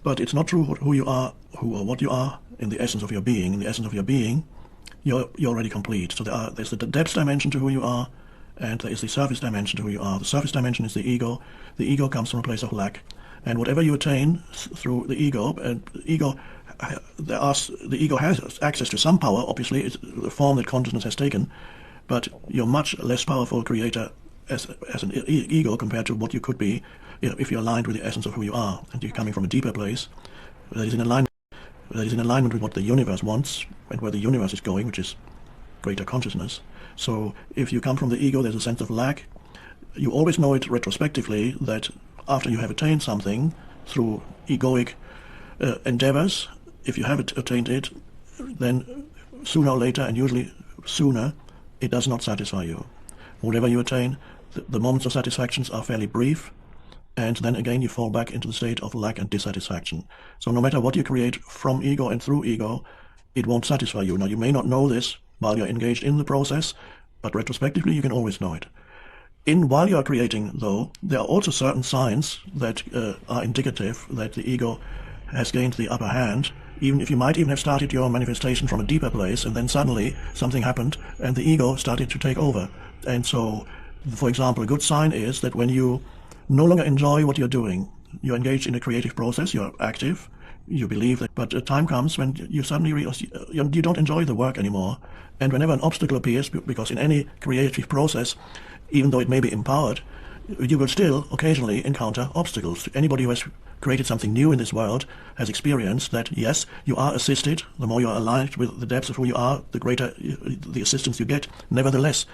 but it's not true who you are, who or what you are in the essence of your being. In the essence of your being, you're already complete. So there's the depth dimension to who you are, and there is the surface dimension to who you are. The surface dimension is the ego. The ego comes from a place of lack, and whatever you attain through the ego, the ego has access to some power. Obviously, it's the form that consciousness has taken, but you're much less powerful creator as an ego compared to what you could be if you're aligned with the essence of who you are, and you're coming from a deeper place that is in alignment with what the universe wants and where the universe is going, which is greater consciousness. So if you come from the ego, there's a sense of lack. You always know it retrospectively that after you have attained something through egoic endeavors, if you have attained it, then sooner or later, and usually sooner, it does not satisfy you. Whatever you attain, the moments of satisfactions are fairly brief, and then again you fall back into the state of lack and dissatisfaction. So no matter what you create from ego and through ego, it won't satisfy you. Now you may not know this while you're engaged in the process, but retrospectively you can always know it. While you are creating, though, there are also certain signs that are indicative that the ego has gained the upper hand, even if you might even have started your manifestation from a deeper place, and then suddenly something happened and the ego started to take over. And so, for example, a good sign is that when you no longer enjoy what you're doing, you're engaged in a creative process, you're active, you believe that, but a time comes when you suddenly realize you don't enjoy the work anymore. And whenever an obstacle appears, because in any creative process, even though it may be empowered, you will still occasionally encounter obstacles. Anybody who has created something new in this world has experienced that, yes, you are assisted. The more you are aligned with the depths of who you are, the greater the assistance you get. Nevertheless,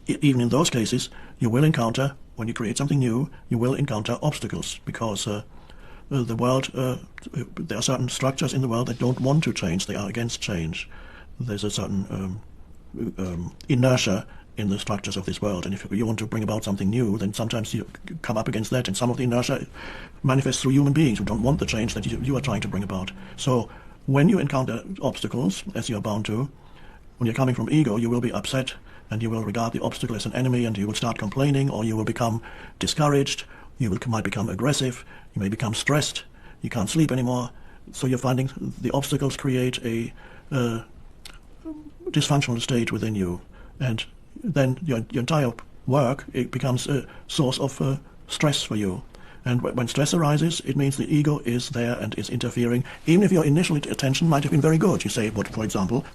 even in those cases, you will encounter, when you create something new, you will encounter obstacles, because the world, there are certain structures in the world that don't want to change. They are against change. There's a certain inertia in the structures of this world, and if you want to bring about something new, then sometimes you come up against that, and some of the inertia manifests through human beings who don't want the change that you are trying to bring about. So when you encounter obstacles, as you're bound to, when you're coming from ego, you will be upset, and you will regard the obstacle as an enemy, and you will start complaining, or you will become discouraged, might become aggressive, you may become stressed, you can't sleep anymore. So you're finding the obstacles create a dysfunctional state within you, and then your entire work, it becomes a source of stress for you. And when stress arises, it means the ego is there and is interfering, even if your initial attention might have been very good. You say, for example,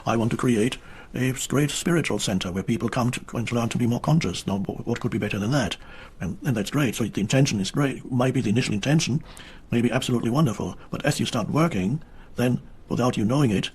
I want to create a great spiritual center where people come to learn to be more conscious. Now, what could be better than that? And that's great. So the intention is great. Maybe the initial intention may be absolutely wonderful. But as you start working, then without you knowing it,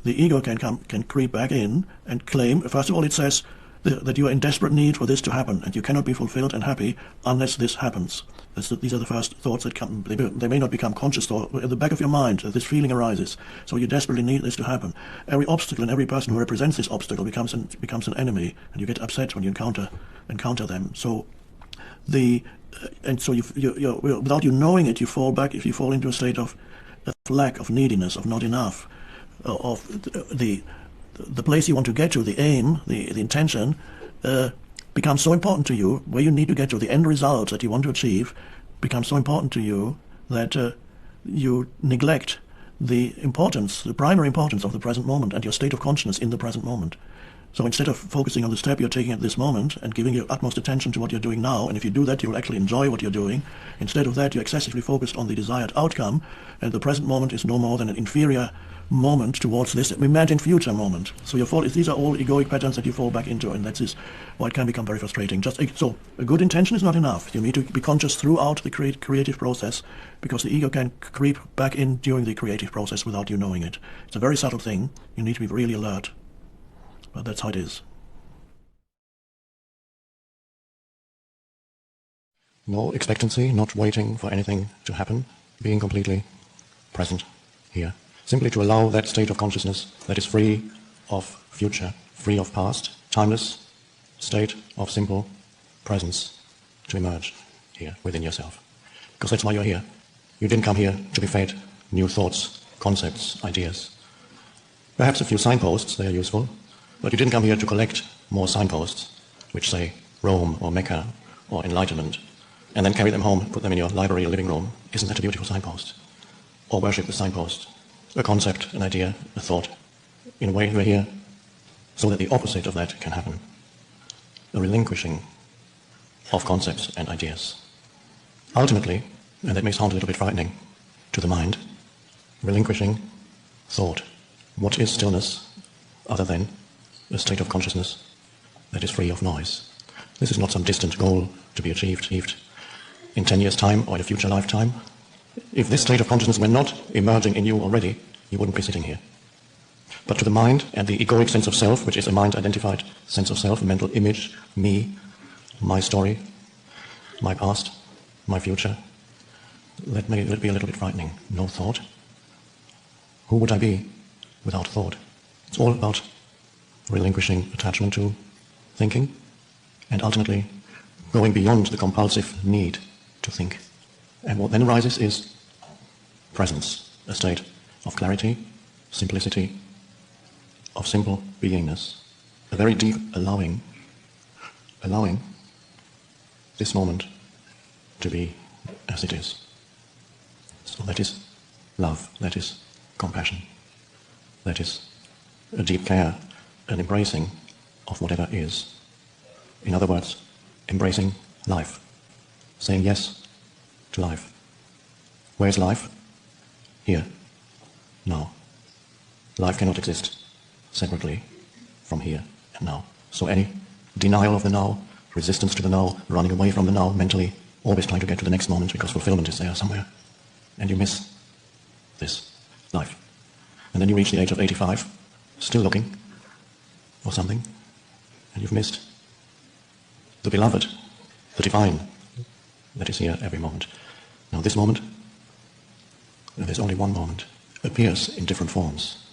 the ego can creep back in and claim. First of all, it says that you are in desperate need for this to happen, and you cannot be fulfilled and happy unless this happens. These are the first thoughts that come. They may not become conscious thoughts. At the back of your mind, this feeling arises. So you desperately need this to happen. Every obstacle and every person who represents this obstacle becomes an enemy, and you get upset when you encounter them. So without you knowing it, you fall back. If you fall into a state of lack, of neediness, of not enough, of the place you want to get to, the aim, the intention, becomes so important to you, where you need to get to, the end result that you want to achieve becomes so important to you that you neglect the primary importance of the present moment and your state of consciousness in the present moment. So instead of focusing on the step you're taking at this moment and giving your utmost attention to what you're doing now, and if you do that, you'll actually enjoy what you're doing. Instead of that, you're excessively focused on the desired outcome, and the present moment is no more than an inferior moment towards this imagined future moment. So these are all egoic patterns that you fall back into, and that is why it can become very frustrating. So a good intention is not enough. You need to be conscious throughout the creative process, because the ego can creep back in during the creative process without you knowing it. It's a very subtle thing. You need to be really alert. But that's how it is. No expectancy, not waiting for anything to happen, being completely present here. Simply to allow that state of consciousness that is free of future, free of past, timeless state of simple presence to emerge here within yourself. Because that's why you're here. You didn't come here to be fed new thoughts, concepts, ideas. Perhaps a few signposts, they are useful, but you didn't come here to collect more signposts, which say Rome or Mecca or enlightenment, and then carry them home, put them in your library or living room. Isn't that a beautiful signpost? Or worship the signpost, a concept, an idea, a thought. In a way, we're here so that the opposite of that can happen. A relinquishing of concepts and ideas. Ultimately, and that may sound a little bit frightening to the mind, relinquishing thought. What is stillness other than a state of consciousness that is free of noise? This is not some distant goal to be achieved in 10 years' time or in a future lifetime. If this state of consciousness were not emerging in you already, you wouldn't be sitting here. But to the mind and the egoic sense of self, which is a mind-identified sense of self, a mental image, me, my story, my past, my future, that may be a little bit frightening. No thought. Who would I be without thought? It's all about relinquishing attachment to thinking and ultimately going beyond the compulsive need to think. And what then arises is presence, a state of clarity, simplicity, of simple beingness, a very deep allowing this moment to be as it is. So that is love, that is compassion, that is a deep care, an embracing of whatever is. In other words, embracing life, saying yes to life. Where's life? Here, now. Life cannot exist separately from here and now. So any denial of the now, resistance to the now, running away from the now mentally, always trying to get to the next moment because fulfillment is there somewhere, and you miss this life. And then you reach the age of 85, still looking for something, and you've missed the beloved, the divine that is here every moment. Now this moment, there's only one moment, appears in different forms.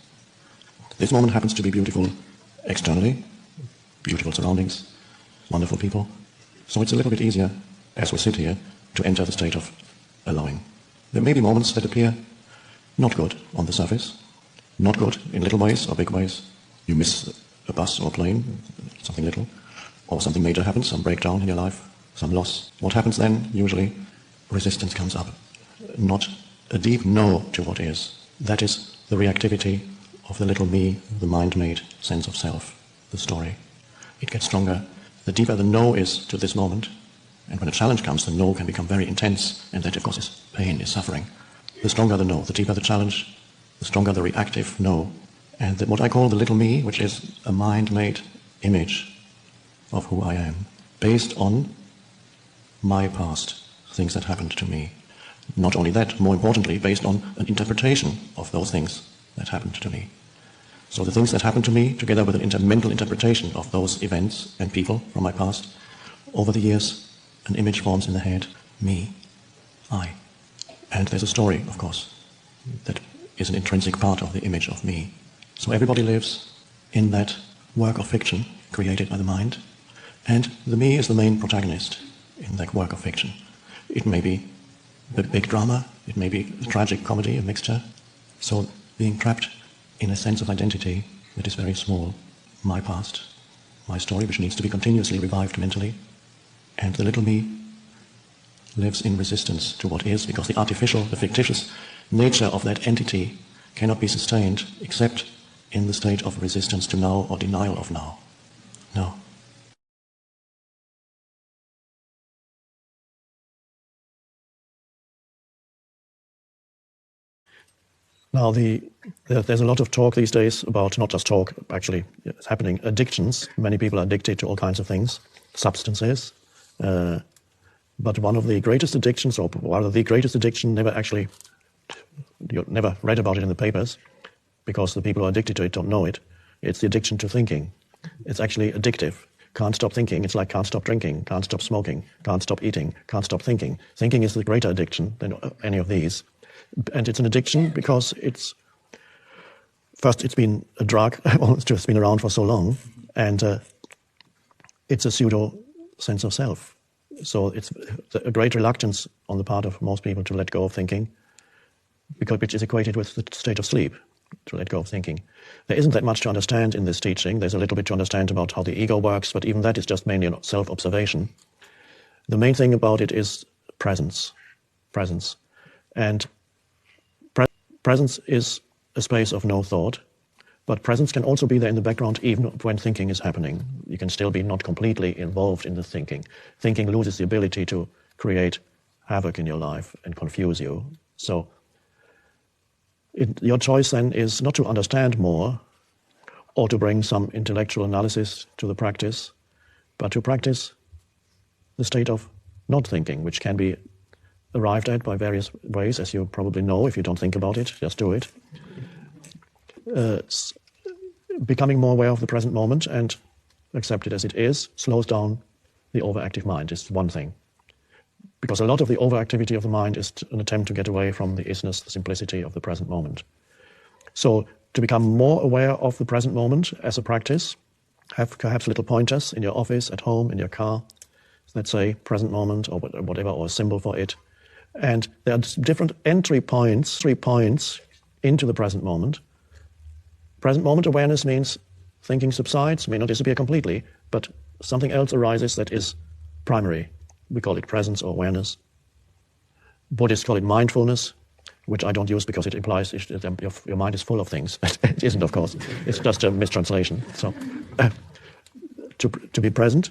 This moment happens to be beautiful externally, beautiful surroundings, wonderful people. So it's a little bit easier, as we sit here, to enter the state of allowing. There may be moments that appear not good on the surface, not good in little ways or big ways. You miss a bus or a plane, something little, or something major happens, some breakdown in your life, some loss. What happens then? Usually resistance comes up. Not a deep no to what is. That is the reactivity of the little me, the mind-made sense of self, the story. It gets stronger. The deeper the no is to this moment, and when a challenge comes, the no can become very intense, and that, of course, is pain, is suffering. The stronger the no, the deeper the challenge, the stronger the reactive no. And what I call the little me, which is a mind-made image of who I am, based on my past, things that happened to me. Not only that, more importantly, based on an interpretation of those things that happened to me. So the things that happened to me, together with an mental interpretation of those events and people from my past, over the years, an image forms in the head, me, I. And there's a story, of course, that is an intrinsic part of the image of me. So everybody lives in that work of fiction created by the mind, and the me is the main protagonist in that work of fiction. It may be a big drama, it may be a tragic comedy, a mixture. So being trapped in a sense of identity that is very small, my past, my story, which needs to be continuously revived mentally, and the little me lives in resistance to what is, because the artificial, the fictitious nature of that entity cannot be sustained except in the state of resistance to now or denial of now. No. Now, there's a lot of talk these days about, not just talk, actually, it's happening, addictions. Many people are addicted to all kinds of things, substances. But one of the greatest addictions, or rather the greatest addiction, you never read about it in the papers, because the people who are addicted to it don't know it. It's the addiction to thinking. It's actually addictive. Can't stop thinking. It's like can't stop drinking, can't stop smoking, can't stop eating, can't stop thinking. Thinking is the greater addiction than any of these. And it's an addiction because it's been a drug, it's just been around for so long, and it's a pseudo sense of self. So it's a great reluctance on the part of most people to let go of thinking, which is equated with the state of sleep, to let go of thinking. There isn't that much to understand in this teaching. There's a little bit to understand about how the ego works, but even that is just mainly self-observation. The main thing about it is presence. And presence is a space of no thought, but presence can also be there in the background even when thinking is happening. You can still be not completely involved in the thinking. Thinking loses the ability to create havoc in your life and confuse you. So your choice then is not to understand more or to bring some intellectual analysis to the practice, but to practice the state of not thinking, which can be arrived at by various ways, as you probably know. If you don't think about it, just do it. Becoming more aware of the present moment and accept it as it is slows down the overactive mind, is one thing. Because a lot of the overactivity of the mind is an attempt to get away from the isness, the simplicity of the present moment. So to become more aware of the present moment as a practice, have perhaps little pointers in your office, at home, in your car, let's say present moment or whatever, or a symbol for it. And there are different entry points, 3 points into the present moment. Present moment awareness means thinking subsides, may not disappear completely, but something else arises that is primary. We call it presence or awareness. Buddhists call it mindfulness, which I don't use because it implies your mind is full of things. It isn't, of course. It's just a mistranslation. So, to be present,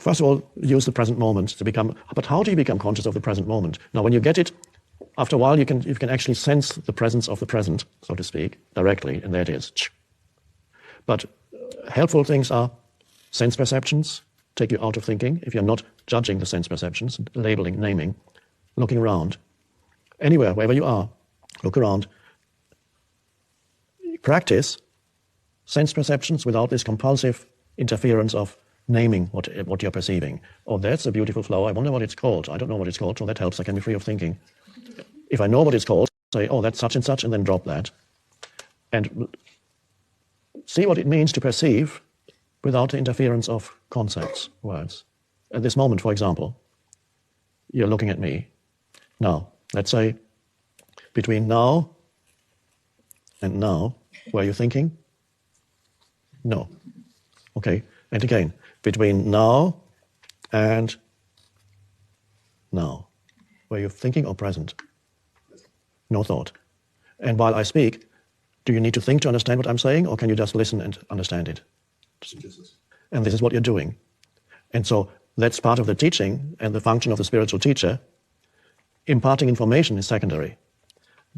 first of all, use the present moment to become. But how do you become conscious of the present moment? Now, when you get it, after a while, you can actually sense the presence of the present, so to speak, directly, and there it is. But helpful things are sense perceptions, take you out of thinking. If you're not judging the sense perceptions, labeling, naming, looking around, anywhere, wherever you are, look around. Practice sense perceptions without this compulsive interference of naming what you're perceiving. Oh, that's a beautiful flower. I wonder what it's called. I don't know what it's called, so that helps. I can be free of thinking. If I know what it's called, say, oh, that's such, and then drop that. And see what it means to perceive without the interference of concepts, words. At this moment, for example, you're looking at me. Now, let's say, between now and now, were you thinking? No. Okay, and again, between now and now, were you thinking or present? No thought. And while I speak, do you need to think to understand what I'm saying, or can you just listen and understand it? And this is what you're doing. And so that's part of the teaching and the function of the spiritual teacher. Imparting information is secondary.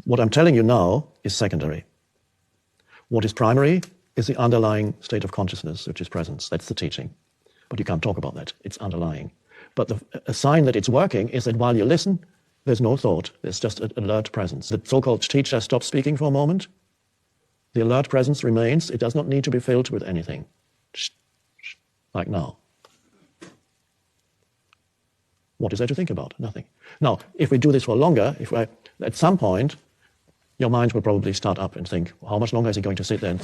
What I'm telling you now is secondary. What is primary is the underlying state of consciousness, which is presence. That's the teaching. But you can't talk about that. It's underlying. But a sign that it's working is that while you listen, there's no thought. There's just an alert presence. The so-called teacher stops speaking for a moment. The alert presence remains. It does not need to be filled with anything. Like now. What is there to think about? Nothing. Now, if we do this for longer, at some point, your mind will probably start up and think, how much longer is he going to sit there?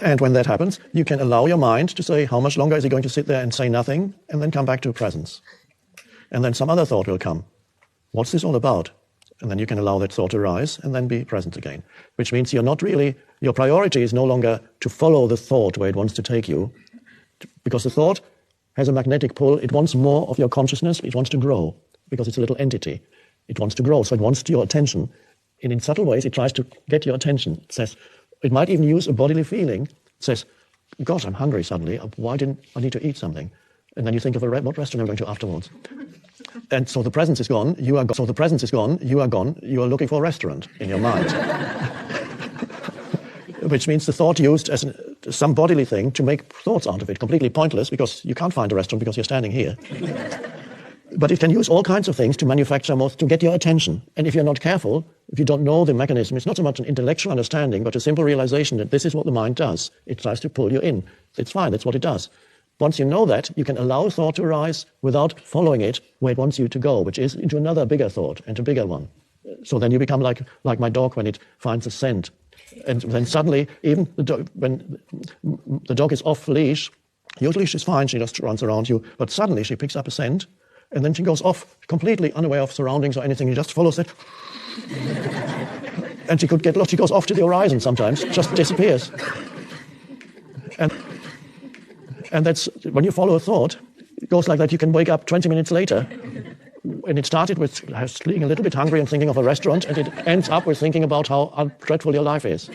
And when that happens, you can allow your mind to say, how much longer is he going to sit there and say nothing, and then come back to presence. And then some other thought will come. What's this all about? And then you can allow that thought to rise and then be present again. Which means your priority is no longer to follow the thought where it wants to take you, because the thought has a magnetic pull. It wants more of your consciousness. It wants to grow because it's a little entity. It wants to grow, so it wants your attention. And in subtle ways, it tries to get your attention. It says, it might even use a bodily feeling. It says, gosh, I'm hungry suddenly. Why didn't I need to eat something? And then you think of what restaurant I'm going to afterwards. And so the presence is gone. You are gone. So the presence is gone. You are gone. You are looking for a restaurant in your mind. Which means the thought used as some bodily thing to make thoughts out of it, completely pointless, because you can't find a restaurant because you're standing here. But it can use all kinds of things to manufacture more, to get your attention. And if you're not careful, if you don't know the mechanism, it's not so much an intellectual understanding, but a simple realization that this is what the mind does. It tries to pull you in. It's fine, that's what it does. Once you know that, you can allow thought to arise without following it where it wants you to go, which is into another bigger thought and a bigger one. So then you become like my dog when it finds a scent. And then suddenly, even when the dog is off leash, usually she's fine, she just runs around you, but suddenly she picks up a scent, and then she goes off completely unaware of surroundings or anything. She just follows it. And she could get lost. She goes off to the horizon sometimes, just disappears. And that's, when you follow a thought, it goes like that. You can wake up 20 minutes later, and it started with being a little bit hungry and thinking of a restaurant, and it ends up with thinking about how dreadful your life is.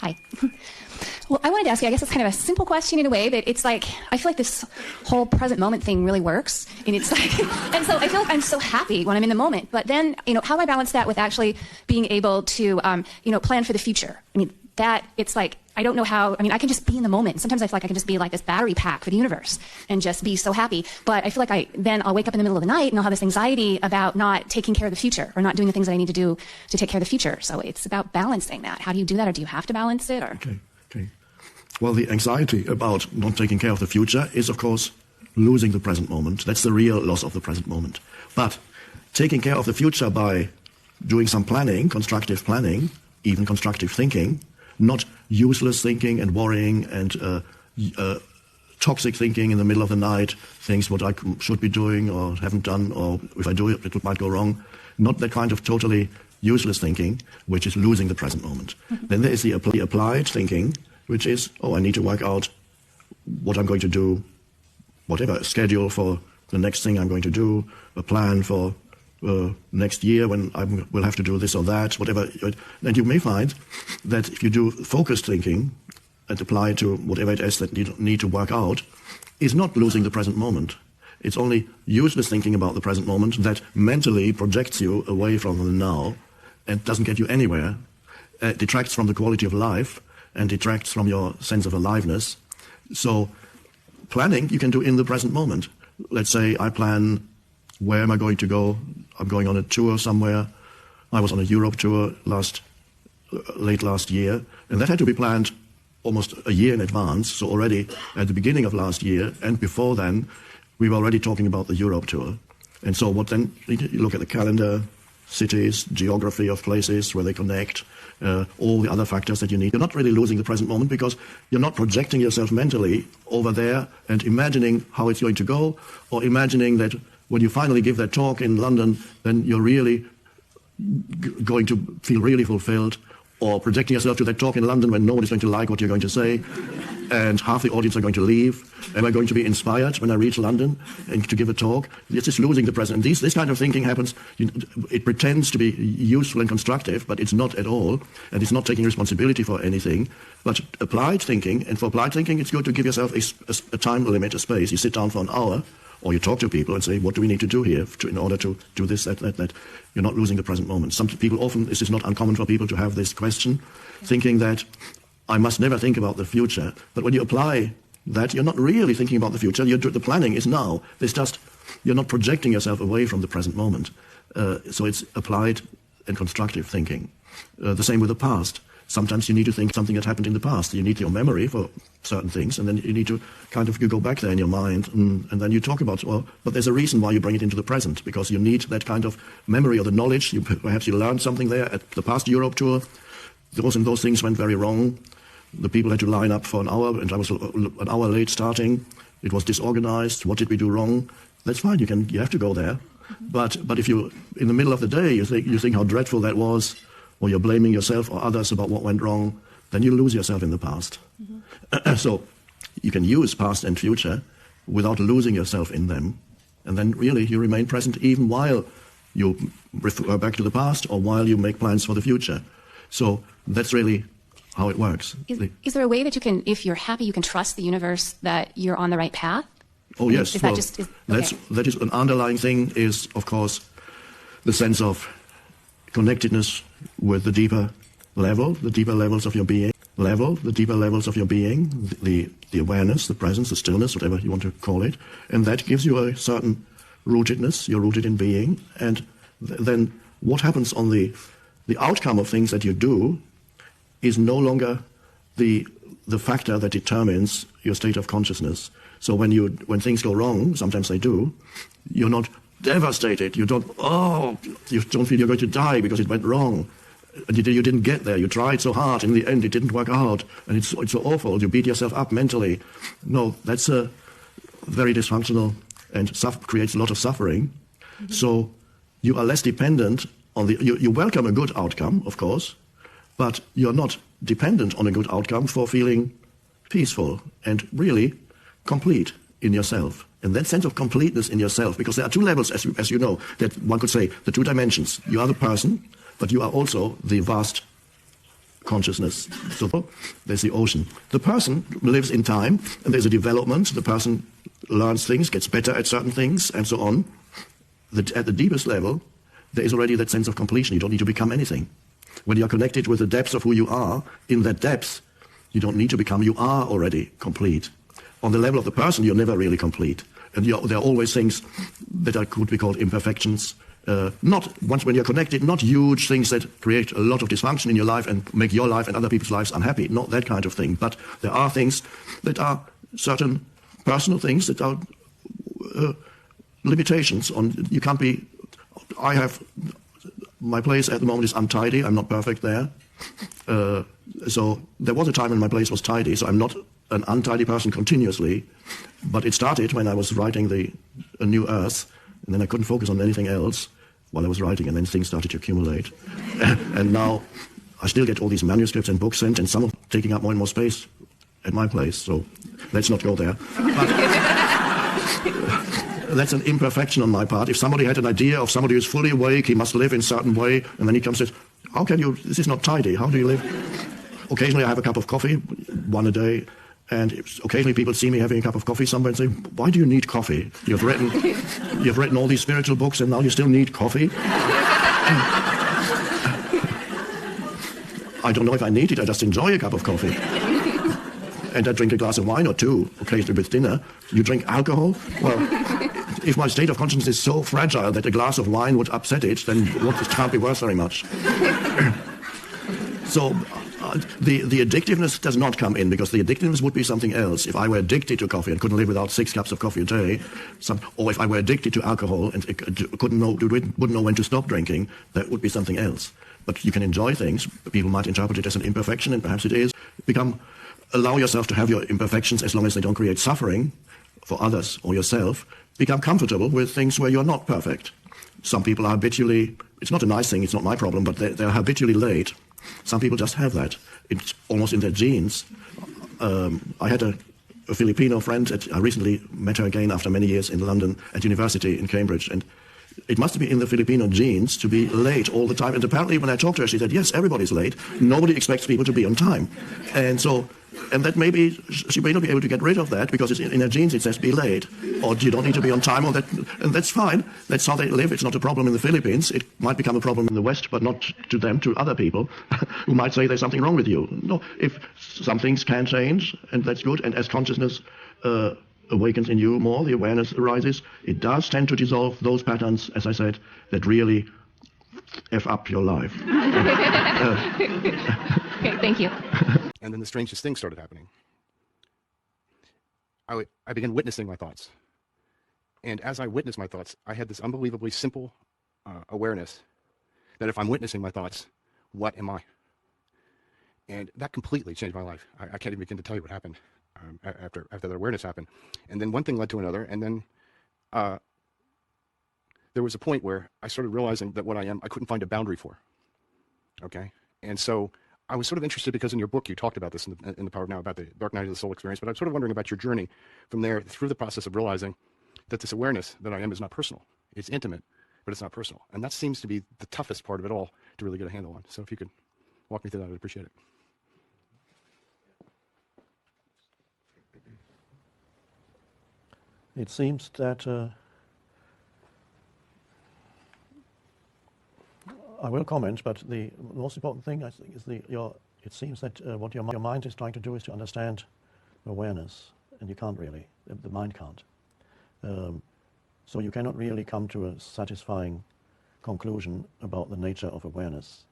Hi. Well, I wanted to ask you, I guess it's kind of a simple question in a way, but it's like, I feel like this whole present moment thing really works. And it's like, and so I feel like I'm so happy when I'm in the moment. But then, how do I balance that with actually being able to, plan for the future? I mean, that it's like, I don't know how, I can just be in the moment. Sometimes I feel like I can just be like this battery pack for the universe and just be so happy. But I feel like I'll wake up in the middle of the night and I'll have this anxiety about not taking care of the future or not doing the things that I need to do to take care of the future. So it's about balancing that. How do you do that? Or do you have to balance it? Or? Okay. Well, the anxiety about not taking care of the future is, of course, losing the present moment. That's the real loss of the present moment. But taking care of the future by doing some planning, constructive planning, even constructive thinking, not useless thinking and worrying and toxic thinking in the middle of the night, things what I should be doing or haven't done, or if I do it, it might go wrong. Not that kind of totally useless thinking, which is losing the present moment. Mm-hmm. Then there is the applied thinking, which is, I need to work out what I'm going to do, whatever, a schedule for the next thing I'm going to do, a plan for next year when I will have to do this or that, whatever. And you may find that if you do focused thinking and apply it to whatever it is that you need to work out, is not losing the present moment. It's only useless thinking about the present moment that mentally projects you away from the now and doesn't get you anywhere, detracts from the quality of life and detracts from your sense of aliveness. So planning you can do in the present moment. Let's say I plan, where am I going to go? I'm going on a tour somewhere. I was on a Europe tour late last year, and that had to be planned almost a year in advance. So already at the beginning of last year and before then, we were already talking about the Europe tour. And so what then, you look at the calendar, cities, geography of places where they connect, all the other factors that you need. You're not really losing the present moment because you're not projecting yourself mentally over there and imagining how it's going to go, or imagining that when you finally give that talk in London, then you're really going to feel really fulfilled, or projecting yourself to that talk in London when nobody's going to like what you're going to say, and half the audience are going to leave. Am I going to be inspired when I reach London and to give a talk? It's just losing the present. And this kind of thinking happens, it pretends to be useful and constructive, but it's not at all, and it's not taking responsibility for anything. But applied thinking, and for applied thinking, it's good to give yourself a time limit, a space. You sit down for an hour, or you talk to people and say, what do we need to do here in order to do this, that. You're not losing the present moment. Some people often, this is not uncommon for people to have this question, thinking that I must never think about the future. But when you apply that, you're not really thinking about the future. The planning is now. It's just, you're not projecting yourself away from the present moment. So it's applied and constructive thinking. The same with the past. Sometimes you need to think something that happened in the past. You need your memory for certain things, and then you need to you go back there in your mind, and then you talk about, but there's a reason why you bring it into the present, because you need that kind of memory or the knowledge. Perhaps you learned something there at the past Europe tour. Those things went very wrong. The people had to line up for an hour, and I was an hour late starting. It was disorganized. What did we do wrong? That's fine. You have to go there. But if you, in the middle of the day, you think how dreadful that was, or you're blaming yourself or others about what went wrong, then you lose yourself in the past. Mm-hmm. So you can use past and future without losing yourself in them. And then really you remain present even while you refer back to the past or while you make plans for the future. So that's really how it works. Is there a way that you can, if you're happy, you can trust the universe that you're on the right path? Oh, yes. Is that just... Okay. That is an underlying thing is, of course, the sense of connectedness with the deeper level, the deeper levels of your being, the deeper levels of your being, the awareness, the presence, the stillness, whatever you want to call it, and that gives you a certain rootedness. You're rooted in being, and then what happens on the outcome of things that you do is no longer the factor that determines your state of consciousness. So when things go wrong, sometimes they do, you're not devastated. You don't feel you're going to die because it went wrong. You didn't get there. You tried so hard. In the end, it didn't work out, and it's so awful. You beat yourself up mentally. No, that's very dysfunctional and creates a lot of suffering. Mm-hmm. So you are less dependent on you welcome a good outcome, of course, but you're not dependent on a good outcome for feeling peaceful and really complete in yourself. And that sense of completeness in yourself, because there are two levels, as you know, that one could say, the two dimensions. You are the person, but you are also the vast consciousness. So there's the ocean. The person lives in time, and there's a development. The person learns things, gets better at certain things, and so on. At the deepest level, there is already that sense of completion. You don't need to become anything. When you are connected with the depths of who you are, in that depth, you don't need to become, you are already complete. On the level of the person, you're never really complete. And there are always things that could be called imperfections. When you're connected, not huge things that create a lot of dysfunction in your life and make your life and other people's lives unhappy. Not that kind of thing. But there are things that are certain personal things that are limitations on. You can't be. My place at the moment is untidy. I'm not perfect there. So there was a time when my place was tidy. So I'm not an untidy person continuously, but it started when I was writing A New Earth, and then I couldn't focus on anything else while I was writing, and then things started to accumulate. And now I still get all these manuscripts and books sent, and some of them taking up more and more space at my place, so let's not go there. But that's an imperfection on my part. If somebody had an idea of somebody who's fully awake, he must live in a certain way, and then he comes and says, how can you, this is not tidy, how do you live? Occasionally I have a cup of coffee, one a day, and occasionally people see me having a cup of coffee somewhere and say, why do you need coffee? You've written all these spiritual books and now you still need coffee? I don't know if I need it, I just enjoy a cup of coffee. And I drink a glass of wine or two, occasionally with dinner. You drink alcohol? Well, if my state of consciousness is so fragile that a glass of wine would upset it, then it can't be worth very much. So the addictiveness does not come in, because the addictiveness would be something else. If I were addicted to coffee and couldn't live without 6 cups of coffee a day, or if I were addicted to alcohol and wouldn't know when to stop drinking, that would be something else. But you can enjoy things. People might interpret it as an imperfection, and perhaps it is. Allow yourself to have your imperfections as long as they don't create suffering for others or yourself. Become comfortable with things where you're not perfect. Some people are habitually, it's not a nice thing, it's not my problem, but they're habitually late. Some people just have that. It's almost in their genes. I had a Filipino friend, I recently met her again after many years in London at university in Cambridge, and it must be in the Filipino genes to be late all the time. And apparently when I talked to her, she said, yes, everybody's late. Nobody expects people to be on time. And that maybe, she may not be able to get rid of that, because it's in her genes it says be late, or you don't need to be on time, and that's fine. That's how they live. It's not a problem in the Philippines. It might become a problem in the West, but not to them, to other people who might say there's something wrong with you. No, if some things can change, and that's good, and as consciousness awakens in you more, the awareness arises, it does tend to dissolve those patterns, as I said, that really F up your life. Okay, thank you. And then the strangest thing started happening. I began witnessing my thoughts. And as I witnessed my thoughts, I had this unbelievably simple awareness that if I'm witnessing my thoughts, what am I? And that completely changed my life. I can't even begin to tell you what happened after that awareness happened. And then one thing led to another, and then there was a point where I started realizing that what I am, I couldn't find a boundary for. Okay? And so I was sort of interested, because in your book you talked about this in the Power of Now, about the dark night of the soul experience, but I'm sort of wondering about your journey from there through the process of realizing that this awareness that I am is not personal. It's intimate, but it's not personal. And that seems to be the toughest part of it all to really get a handle on. So if you could walk me through that, I'd appreciate it. It seems that I will comment, but the most important thing, I think, is it seems that what your mind is trying to do is to understand awareness, and you can't really. The mind can't. So you cannot really come to a satisfying conclusion about the nature of awareness.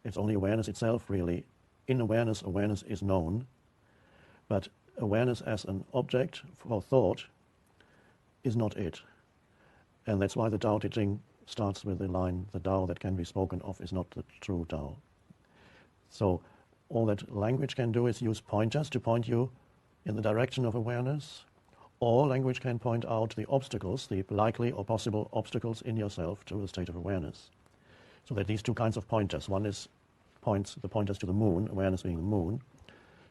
It's only awareness itself, really. In awareness, awareness is known, but awareness as an object for thought is not it. And that's why the Tao Te Ching starts with the line, the Tao that can be spoken of is not the true Tao. So all that language can do is use pointers to point you in the direction of awareness, or language can point out the obstacles, the likely or possible obstacles in yourself to a state of awareness. So there are these two kinds of pointers. One is the pointers to the moon, awareness being the moon.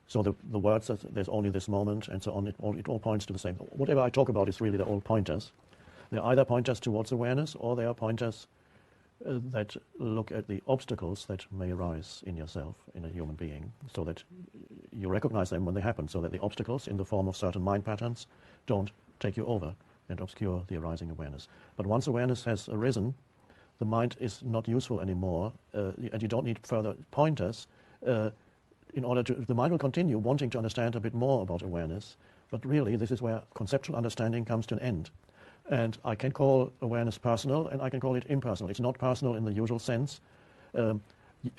So the words that there's only this moment and so on, it all points to the same. Whatever I talk about is really, they're all pointers. They're either pointers towards awareness, or they are pointers that look at the obstacles that may arise in yourself, in a human being, so that you recognize them when they happen, so that the obstacles in the form of certain mind patterns don't take you over and obscure the arising awareness. But once awareness has arisen, the mind is not useful anymore, and you don't need further pointers in order to... The mind will continue wanting to understand a bit more about awareness, but really this is where conceptual understanding comes to an end. And I can call awareness personal, and I can call it impersonal. It's not personal in the usual sense.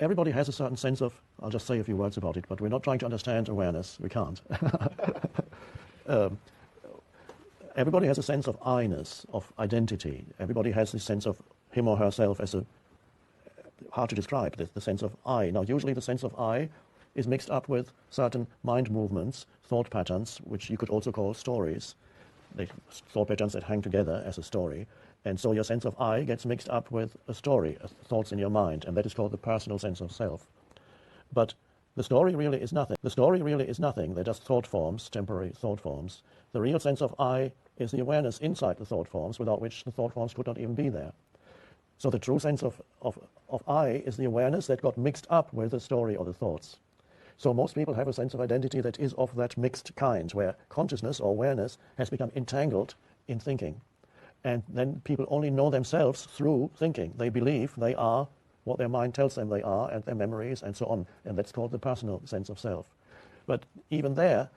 Everybody has a certain sense of... I'll just say a few words about it, but we're not trying to understand awareness. We can't. Everybody has a sense of I-ness, of identity. Everybody has this sense of him or herself as a... Hard to describe, the sense of I. Now, usually the sense of I is mixed up with certain mind movements, thought patterns, which you could also call stories. They thought patterns that hang together as a story. And so your sense of I gets mixed up with a story, thoughts in your mind, and that is called the personal sense of self. But the story really is nothing. The story really is nothing. They're just thought forms, temporary thought forms. The real sense of I is the awareness inside the thought forms, without which the thought forms could not even be there. So the true sense of I is the awareness that got mixed up with the story or the thoughts. So most people have a sense of identity that is of that mixed kind, where consciousness or awareness has become entangled in thinking. And then people only know themselves through thinking. They believe they are what their mind tells them they are, and their memories and so on. And that's called the personal sense of self. But even there,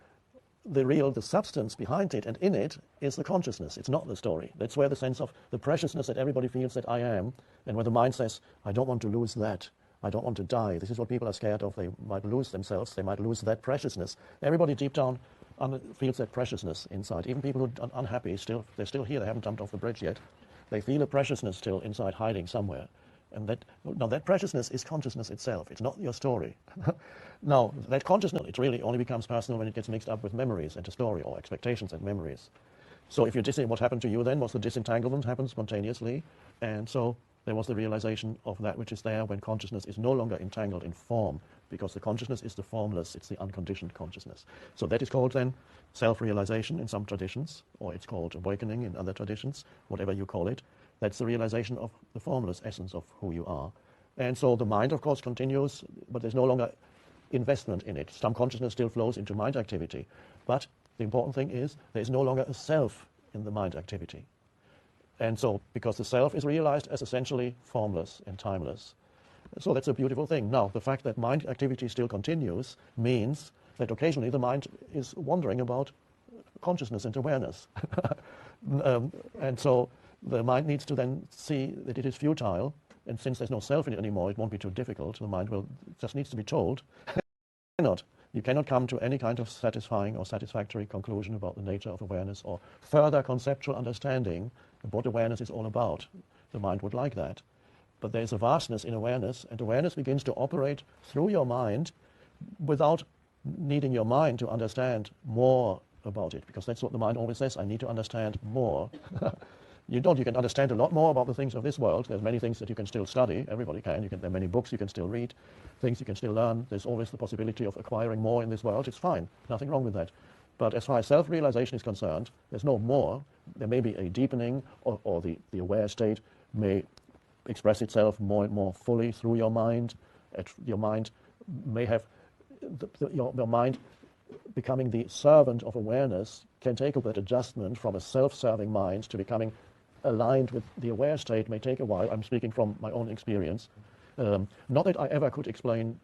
the substance behind it and in it is the consciousness. It's not the story. That's where the sense of the preciousness that everybody feels that I am, and where the mind says, I don't want to lose that. I don't want to die. This is what people are scared of. They might lose themselves. They might lose that preciousness. Everybody deep down feels that preciousness inside. Even people who are unhappy, they're still here. They haven't jumped off the bridge yet. They feel a preciousness still inside, hiding somewhere. And that preciousness is consciousness itself. It's not your story. Now, that consciousness, it really only becomes personal when it gets mixed up with memories and a story, or expectations and memories. So if you what happened to you then was the disentanglement happened spontaneously, and so there was the realization of that which is there when consciousness is no longer entangled in form, because the consciousness is the formless, it's the unconditioned consciousness. So that is called then self-realization in some traditions, or it's called awakening in other traditions, whatever you call it. That's the realization of the formless essence of who you are. And so the mind, of course, continues, but there's no longer investment in it. Some consciousness still flows into mind activity, but the important thing is there is no longer a self in the mind activity. And so, because the self is realized as essentially formless and timeless. So that's a beautiful thing. Now, the fact that mind activity still continues means that occasionally the mind is wondering about consciousness and awareness. And so the mind needs to then see that it is futile, and since there's no self in it anymore, it won't be too difficult. The mind just needs to be told. You cannot come to any kind of satisfying or satisfactory conclusion about the nature of awareness or further conceptual understanding of what awareness is all about. The mind would like that. But there's a vastness in awareness, and awareness begins to operate through your mind without needing your mind to understand more about it, because that's what the mind always says, I need to understand more. You can understand a lot more about the things of this world. There's many things that you can still study. Everybody can. There are many books you can still read, things you can still learn. There's always the possibility of acquiring more in this world. It's fine. Nothing wrong with that. But as far as self-realization is concerned, there's no more. There may be a deepening, or the aware state may express itself more and more fully through your mind. Your mind may have... your mind becoming the servant of awareness can take up that adjustment from a self-serving mind to becoming aligned with the aware state may take a while. I'm speaking from my own experience. Not that I ever could explain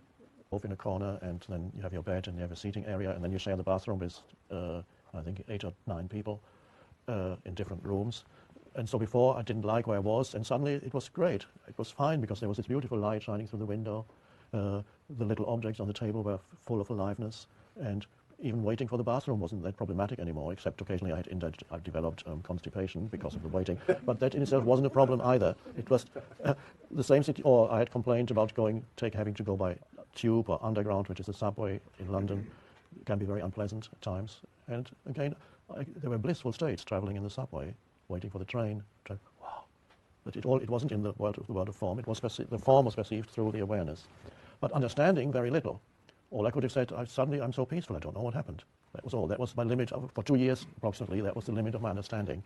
off in a corner, and then you have your bed and you have a seating area, and then you share the bathroom with, I think, 8 or 9 people in different rooms. And so before I didn't like where I was, and suddenly it was great. It was fine because there was this beautiful light shining through the window. The little objects on the table were full of aliveness, and even waiting for the bathroom wasn't that problematic anymore, except occasionally I developed constipation because of the waiting. But that in itself wasn't a problem either. It was the same city, or I had complained about having to go by tube or underground, which is a subway in London. It can be very unpleasant at times. And again, there were blissful states traveling in the subway, waiting for the train. Wow. But it wasn't in the world of form. The form was perceived through the awareness. But understanding, very little. All I could have said, suddenly I'm so peaceful, I don't know what happened. That was all. That was my limit. For 2 years, approximately, that was the limit of my understanding.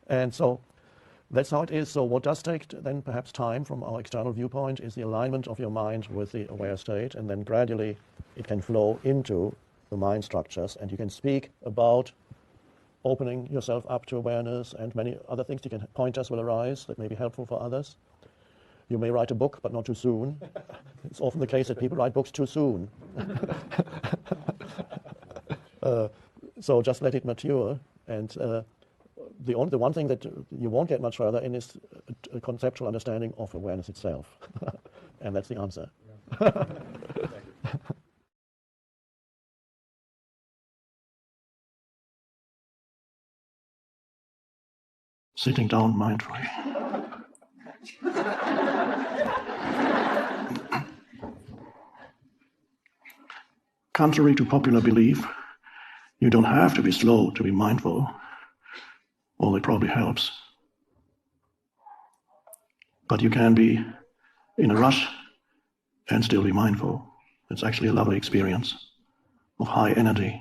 And so that's how it is. So what does take then perhaps time from our external viewpoint is the alignment of your mind with the aware state, and then gradually it can flow into the mind structures, and you can speak about opening yourself up to awareness and many other things. You can pointers will arise that may be helpful for others. You may write a book, but not too soon. It's often the case that people write books too soon. So just let it mature. And the one thing that you won't get much further in is a conceptual understanding of awareness itself. And that's the answer. Sitting down mindfully. Contrary to popular belief, you don't have to be slow to be mindful, although it probably helps. But you can be in a rush and still be mindful. It's actually a lovely experience of high energy,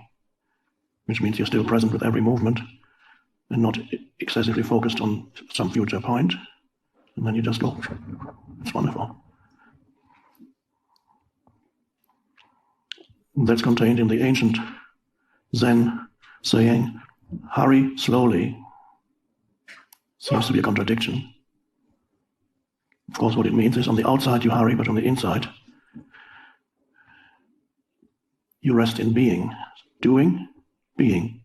which means you're still present with every movement and not excessively focused on some future point, and then you just go. It's wonderful. That's contained in the ancient Zen saying, hurry slowly. Seems to be a contradiction. Of course, what it means is on the outside you hurry, but on the inside you rest in being. Doing, being.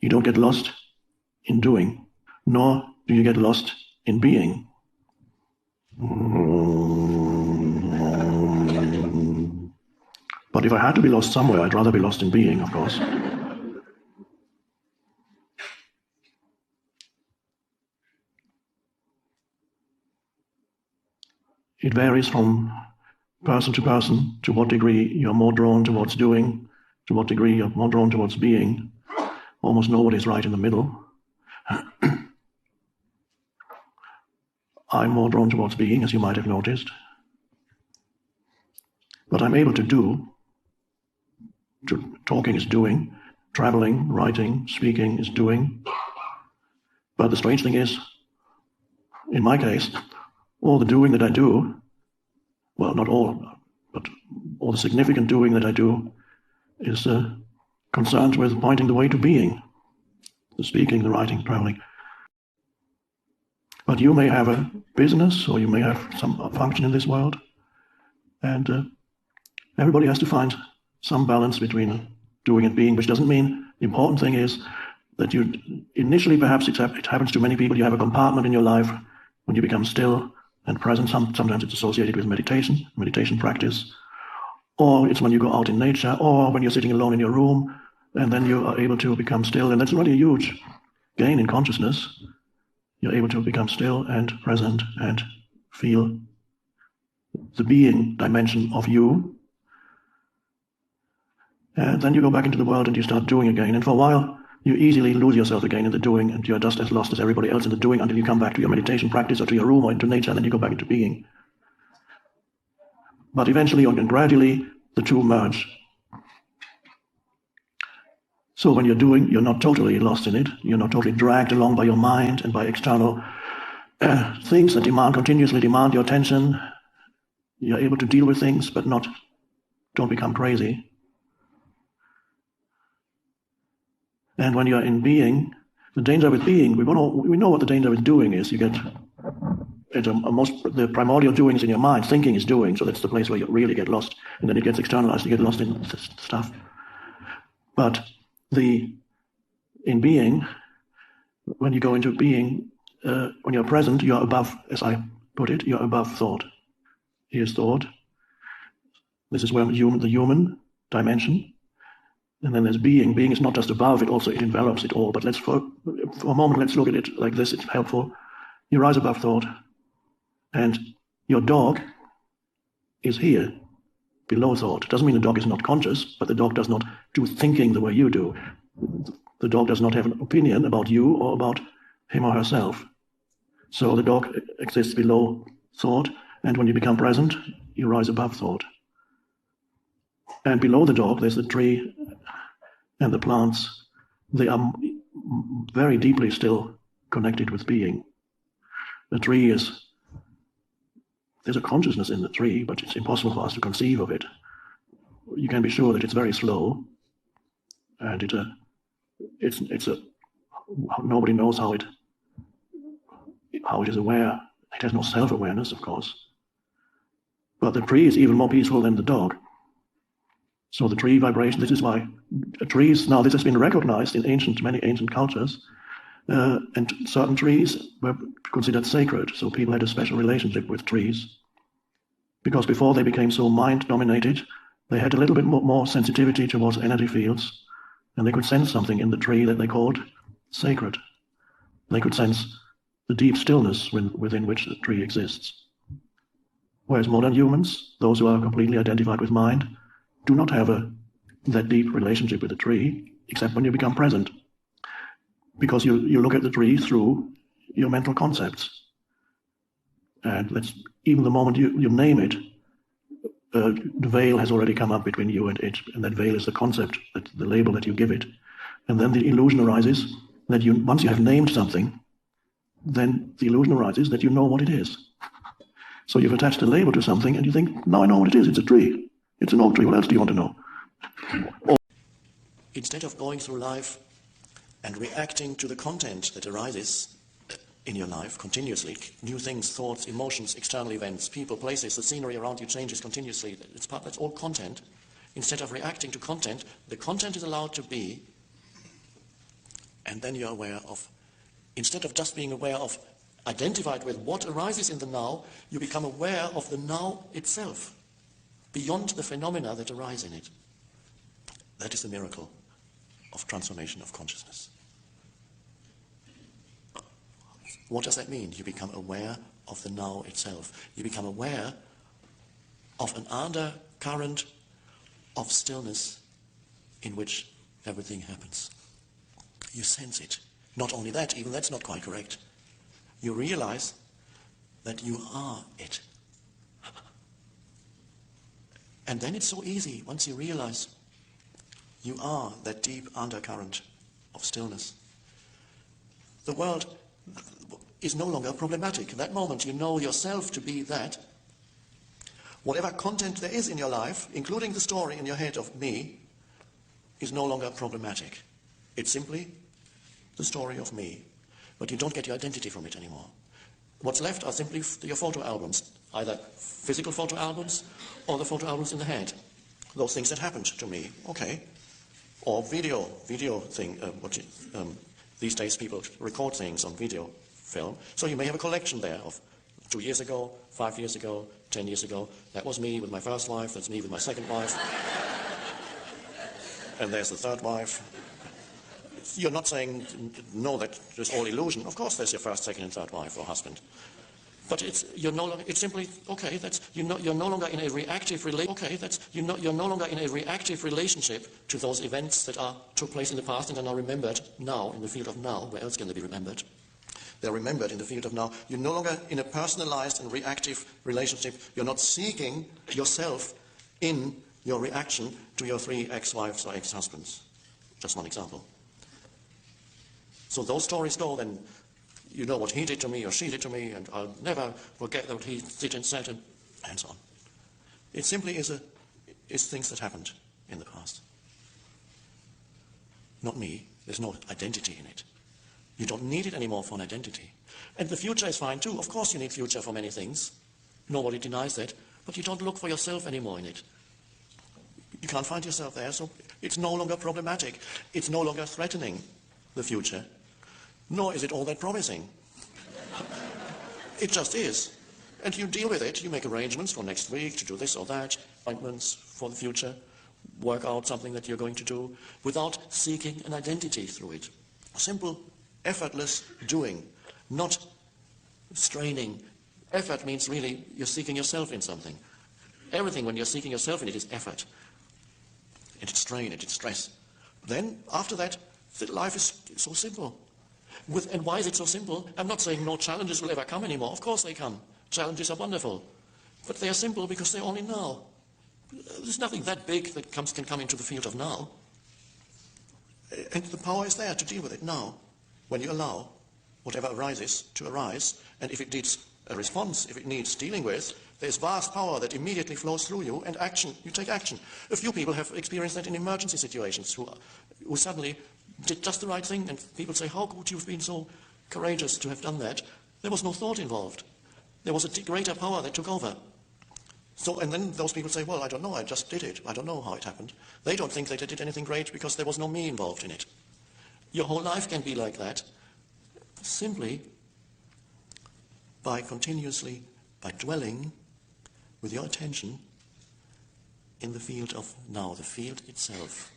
You don't get lost in doing, nor do you get lost in being. But if I had to be lost somewhere, I'd rather be lost in being, of course. It varies from person to what degree you're more drawn towards doing, to what degree you're more drawn towards being. Almost nobody's right in the middle. I'm more drawn towards being, as you might have noticed. But I'm able to do. Talking is doing, traveling, writing, speaking is doing. But the strange thing is, in my case, all the doing that I do, well, not all, but all the significant doing that I do is concerned with pointing the way to being, the speaking, the writing, traveling. But you may have a business, or you may have some function in this world, and everybody has to find some balance between doing and being, which doesn't mean the important thing is that you initially, perhaps it happens to many people, you have a compartment in your life when you become still and present. Sometimes it's associated with meditation practice, or it's when you go out in nature, or when you're sitting alone in your room, and then you are able to become still, and that's really a huge gain in consciousness. You're able to become still and present and feel the being dimension of you. And then you go back into the world and you start doing again. And for a while, you easily lose yourself again in the doing, and you're just as lost as everybody else in the doing until you come back to your meditation practice or to your room or into nature, and then you go back into being. But eventually and gradually, the two merge. So when you're doing, you're not totally lost in it. You're not totally dragged along by your mind and by external things that continuously demand your attention. You're able to deal with things, but don't become crazy. And when you're in being, the danger with being, we know what the danger with doing is. You get the primordial doing is in your mind. Thinking is doing, so that's the place where you really get lost, and then it gets externalized. You get lost in stuff. But in being, when you go into being, when you're present, you're above, as I put it, you're above thought. Here's thought. This is where the human dimension. And then there's being. Being is not just above, it envelops it all. But for a moment, let's look at it like this. It's helpful. You rise above thought. And your dog is here, below thought. It doesn't mean the dog is not conscious, but the dog does not do thinking the way you do. The dog does not have an opinion about you or about him or herself. So the dog exists below thought, and when you become present, you rise above thought. And below the dog, there's the tree and the plants. They are very deeply still connected with being. The tree there's a consciousness in the tree, but it's impossible for us to conceive of it. You can be sure that it's very slow, and nobody knows how it is aware. It has no self-awareness, of course. But the tree is even more peaceful than the dog. So the tree vibration, this is why trees, now this has been recognized in many ancient cultures, and certain trees were considered sacred, so people had a special relationship with trees. Because before they became so mind-dominated, they had a little bit more sensitivity towards energy fields, and they could sense something in the tree that they called sacred. They could sense the deep stillness within which the tree exists. Whereas modern humans, those who are completely identified with mind, do not have that deep relationship with the tree, except when you become present. Because you look at the tree through your mental concepts. And even the moment you name it, the veil has already come up between you and it, and that veil is the concept, the label that you give it. And then the illusion arises that once you have named something, then the illusion arises that you know what it is. So you've attached a label to something and you think, now I know what it is, it's a tree. It's an oak tree, what else do you want to know? Instead of going through life and reacting to the content that arises in your life continuously, new things, thoughts, emotions, external events, people, places, the scenery around you changes continuously, that's all content. Instead of reacting to content, the content is allowed to be, and then you're aware of, instead of just being aware of, identified with what arises in the now, you become aware of the now itself, beyond the phenomena that arise in it. That is the miracle of transformation of consciousness. What does that mean? You become aware of the now itself. You become aware of an undercurrent of stillness in which everything happens. You sense it. Not only that, even that's not quite correct. You realize that you are it. And then it's so easy, once you realize you are that deep undercurrent of stillness. The world is no longer problematic. In that moment, you know yourself to be that. Whatever content there is in your life, including the story in your head of me, is no longer problematic. It's simply the story of me. But you don't get your identity from it anymore. What's left are simply your photo albums, either physical photo albums or the photo albums in the head. Those things that happened to me, okay. Or video thing. These days people record things on video film. So you may have a collection there of 2 years ago, 5 years ago, 10 years ago. That was me with my first wife, that's me with my second wife. And there's the third wife. You're not saying, no, that it's all illusion. Of course there's your first, second, and third wife or husband. But it's simply, okay, you're no longer in a reactive relationship to those events that took place in the past and are now remembered now in the field of now. Where else can they be remembered? They're remembered in the field of now. You're no longer in a personalized and reactive relationship. You're not seeking yourself in your reaction to your 3 ex-wives or ex-husbands. Just one example. So those stories go, then you know what he did to me or she did to me, and I'll never forget what he did and said, and so on. It simply is things that happened in the past. Not me. There's no identity in it. You don't need it anymore for an identity. And the future is fine too. Of course you need future for many things. Nobody denies that. But you don't look for yourself anymore in it. You can't find yourself there, so it's no longer problematic. It's no longer threatening the future. Nor is it all that promising. It just is. And you deal with it. You make arrangements for next week to do this or that, appointments for the future, work out something that you're going to do without seeking an identity through it. Simple, effortless doing, not straining. Effort means really you're seeking yourself in something. Everything when you're seeking yourself in it is effort. And it's strain, and it's stress. Then, after that, life is so simple. And why is it so simple? I'm not saying no challenges will ever come anymore. Of course they come. Challenges are wonderful. But they are simple because they're only now. There's nothing that big that can come into the field of now. And the power is there to deal with it now. When you allow whatever arises to arise, and if it needs a response, if it needs dealing with, there's vast power that immediately flows through you, and action, you take action. A few people have experienced that in emergency situations, who suddenly did just the right thing, and people say, how could you have been so courageous to have done that? There was no thought involved. There was a greater power that took over. So, and then those people say, well, I don't know, I just did it. I don't know how it happened. They don't think that they did anything great because there was no me involved in it. Your whole life can be like that, simply by dwelling with your attention in the field of now, the field itself.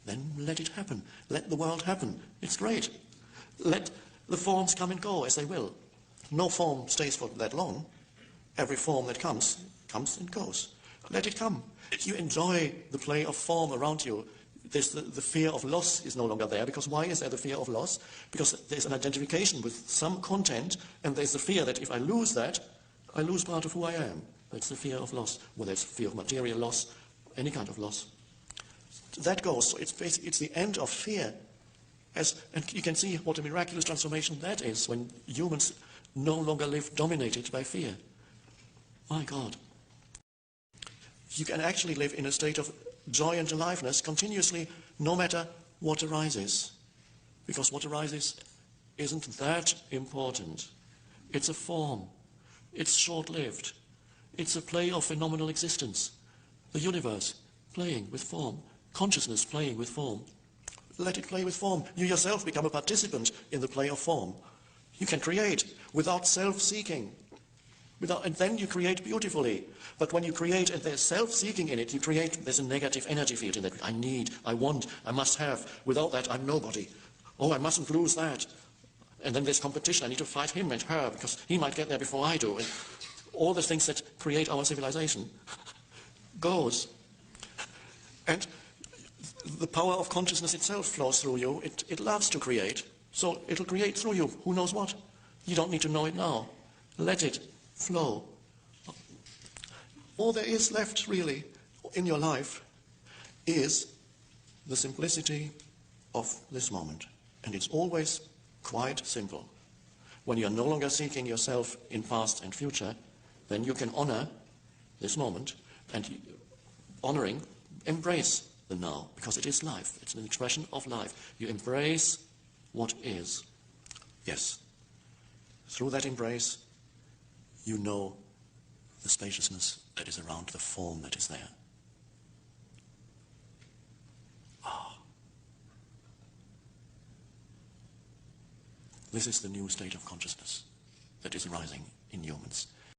Then let it happen. Let the world happen. It's great. Let the forms come and go as they will. No form stays for that long. Every form that comes and goes. Let it come. You enjoy the play of form around you. There's the fear of loss is no longer there. Because why is there the fear of loss? Because there's an identification with some content, and there's the fear that if I lose that, I lose part of who I am. That's the fear of loss. Whether it's fear of material loss, any kind of loss. That goes. So it's the end of fear. And you can see what a miraculous transformation that is when humans no longer live dominated by fear. My God. You can actually live in a state of joy and aliveness continuously, no matter what arises. Because what arises isn't that important. It's a form. It's short-lived. It's a play of phenomenal existence. The universe playing with form. Consciousness playing with form. Let it play with form. You yourself become a participant in the play of form. You can create without self-seeking. And then you create beautifully. But when you create and there's self-seeking in it, there's a negative energy field in that. I need, I want, I must have. Without that, I'm nobody. Oh, I mustn't lose that. And then there's competition. I need to fight him and her because he might get there before I do. And all the things that create our civilization goes. And the power of consciousness itself flows through you. It loves to create. So it'll create through you. Who knows what? You don't need to know it now. Let it flow. All there is left, really, in your life is the simplicity of this moment. And it's always quite simple. When you're no longer seeking yourself in past and future, then you can honor this moment and honoring, embrace the now, because it is life. It's an expression of life. You embrace what is. Yes. Through that embrace, you know the spaciousness that is around the form that is there. This is the new state of consciousness that is arising in humans.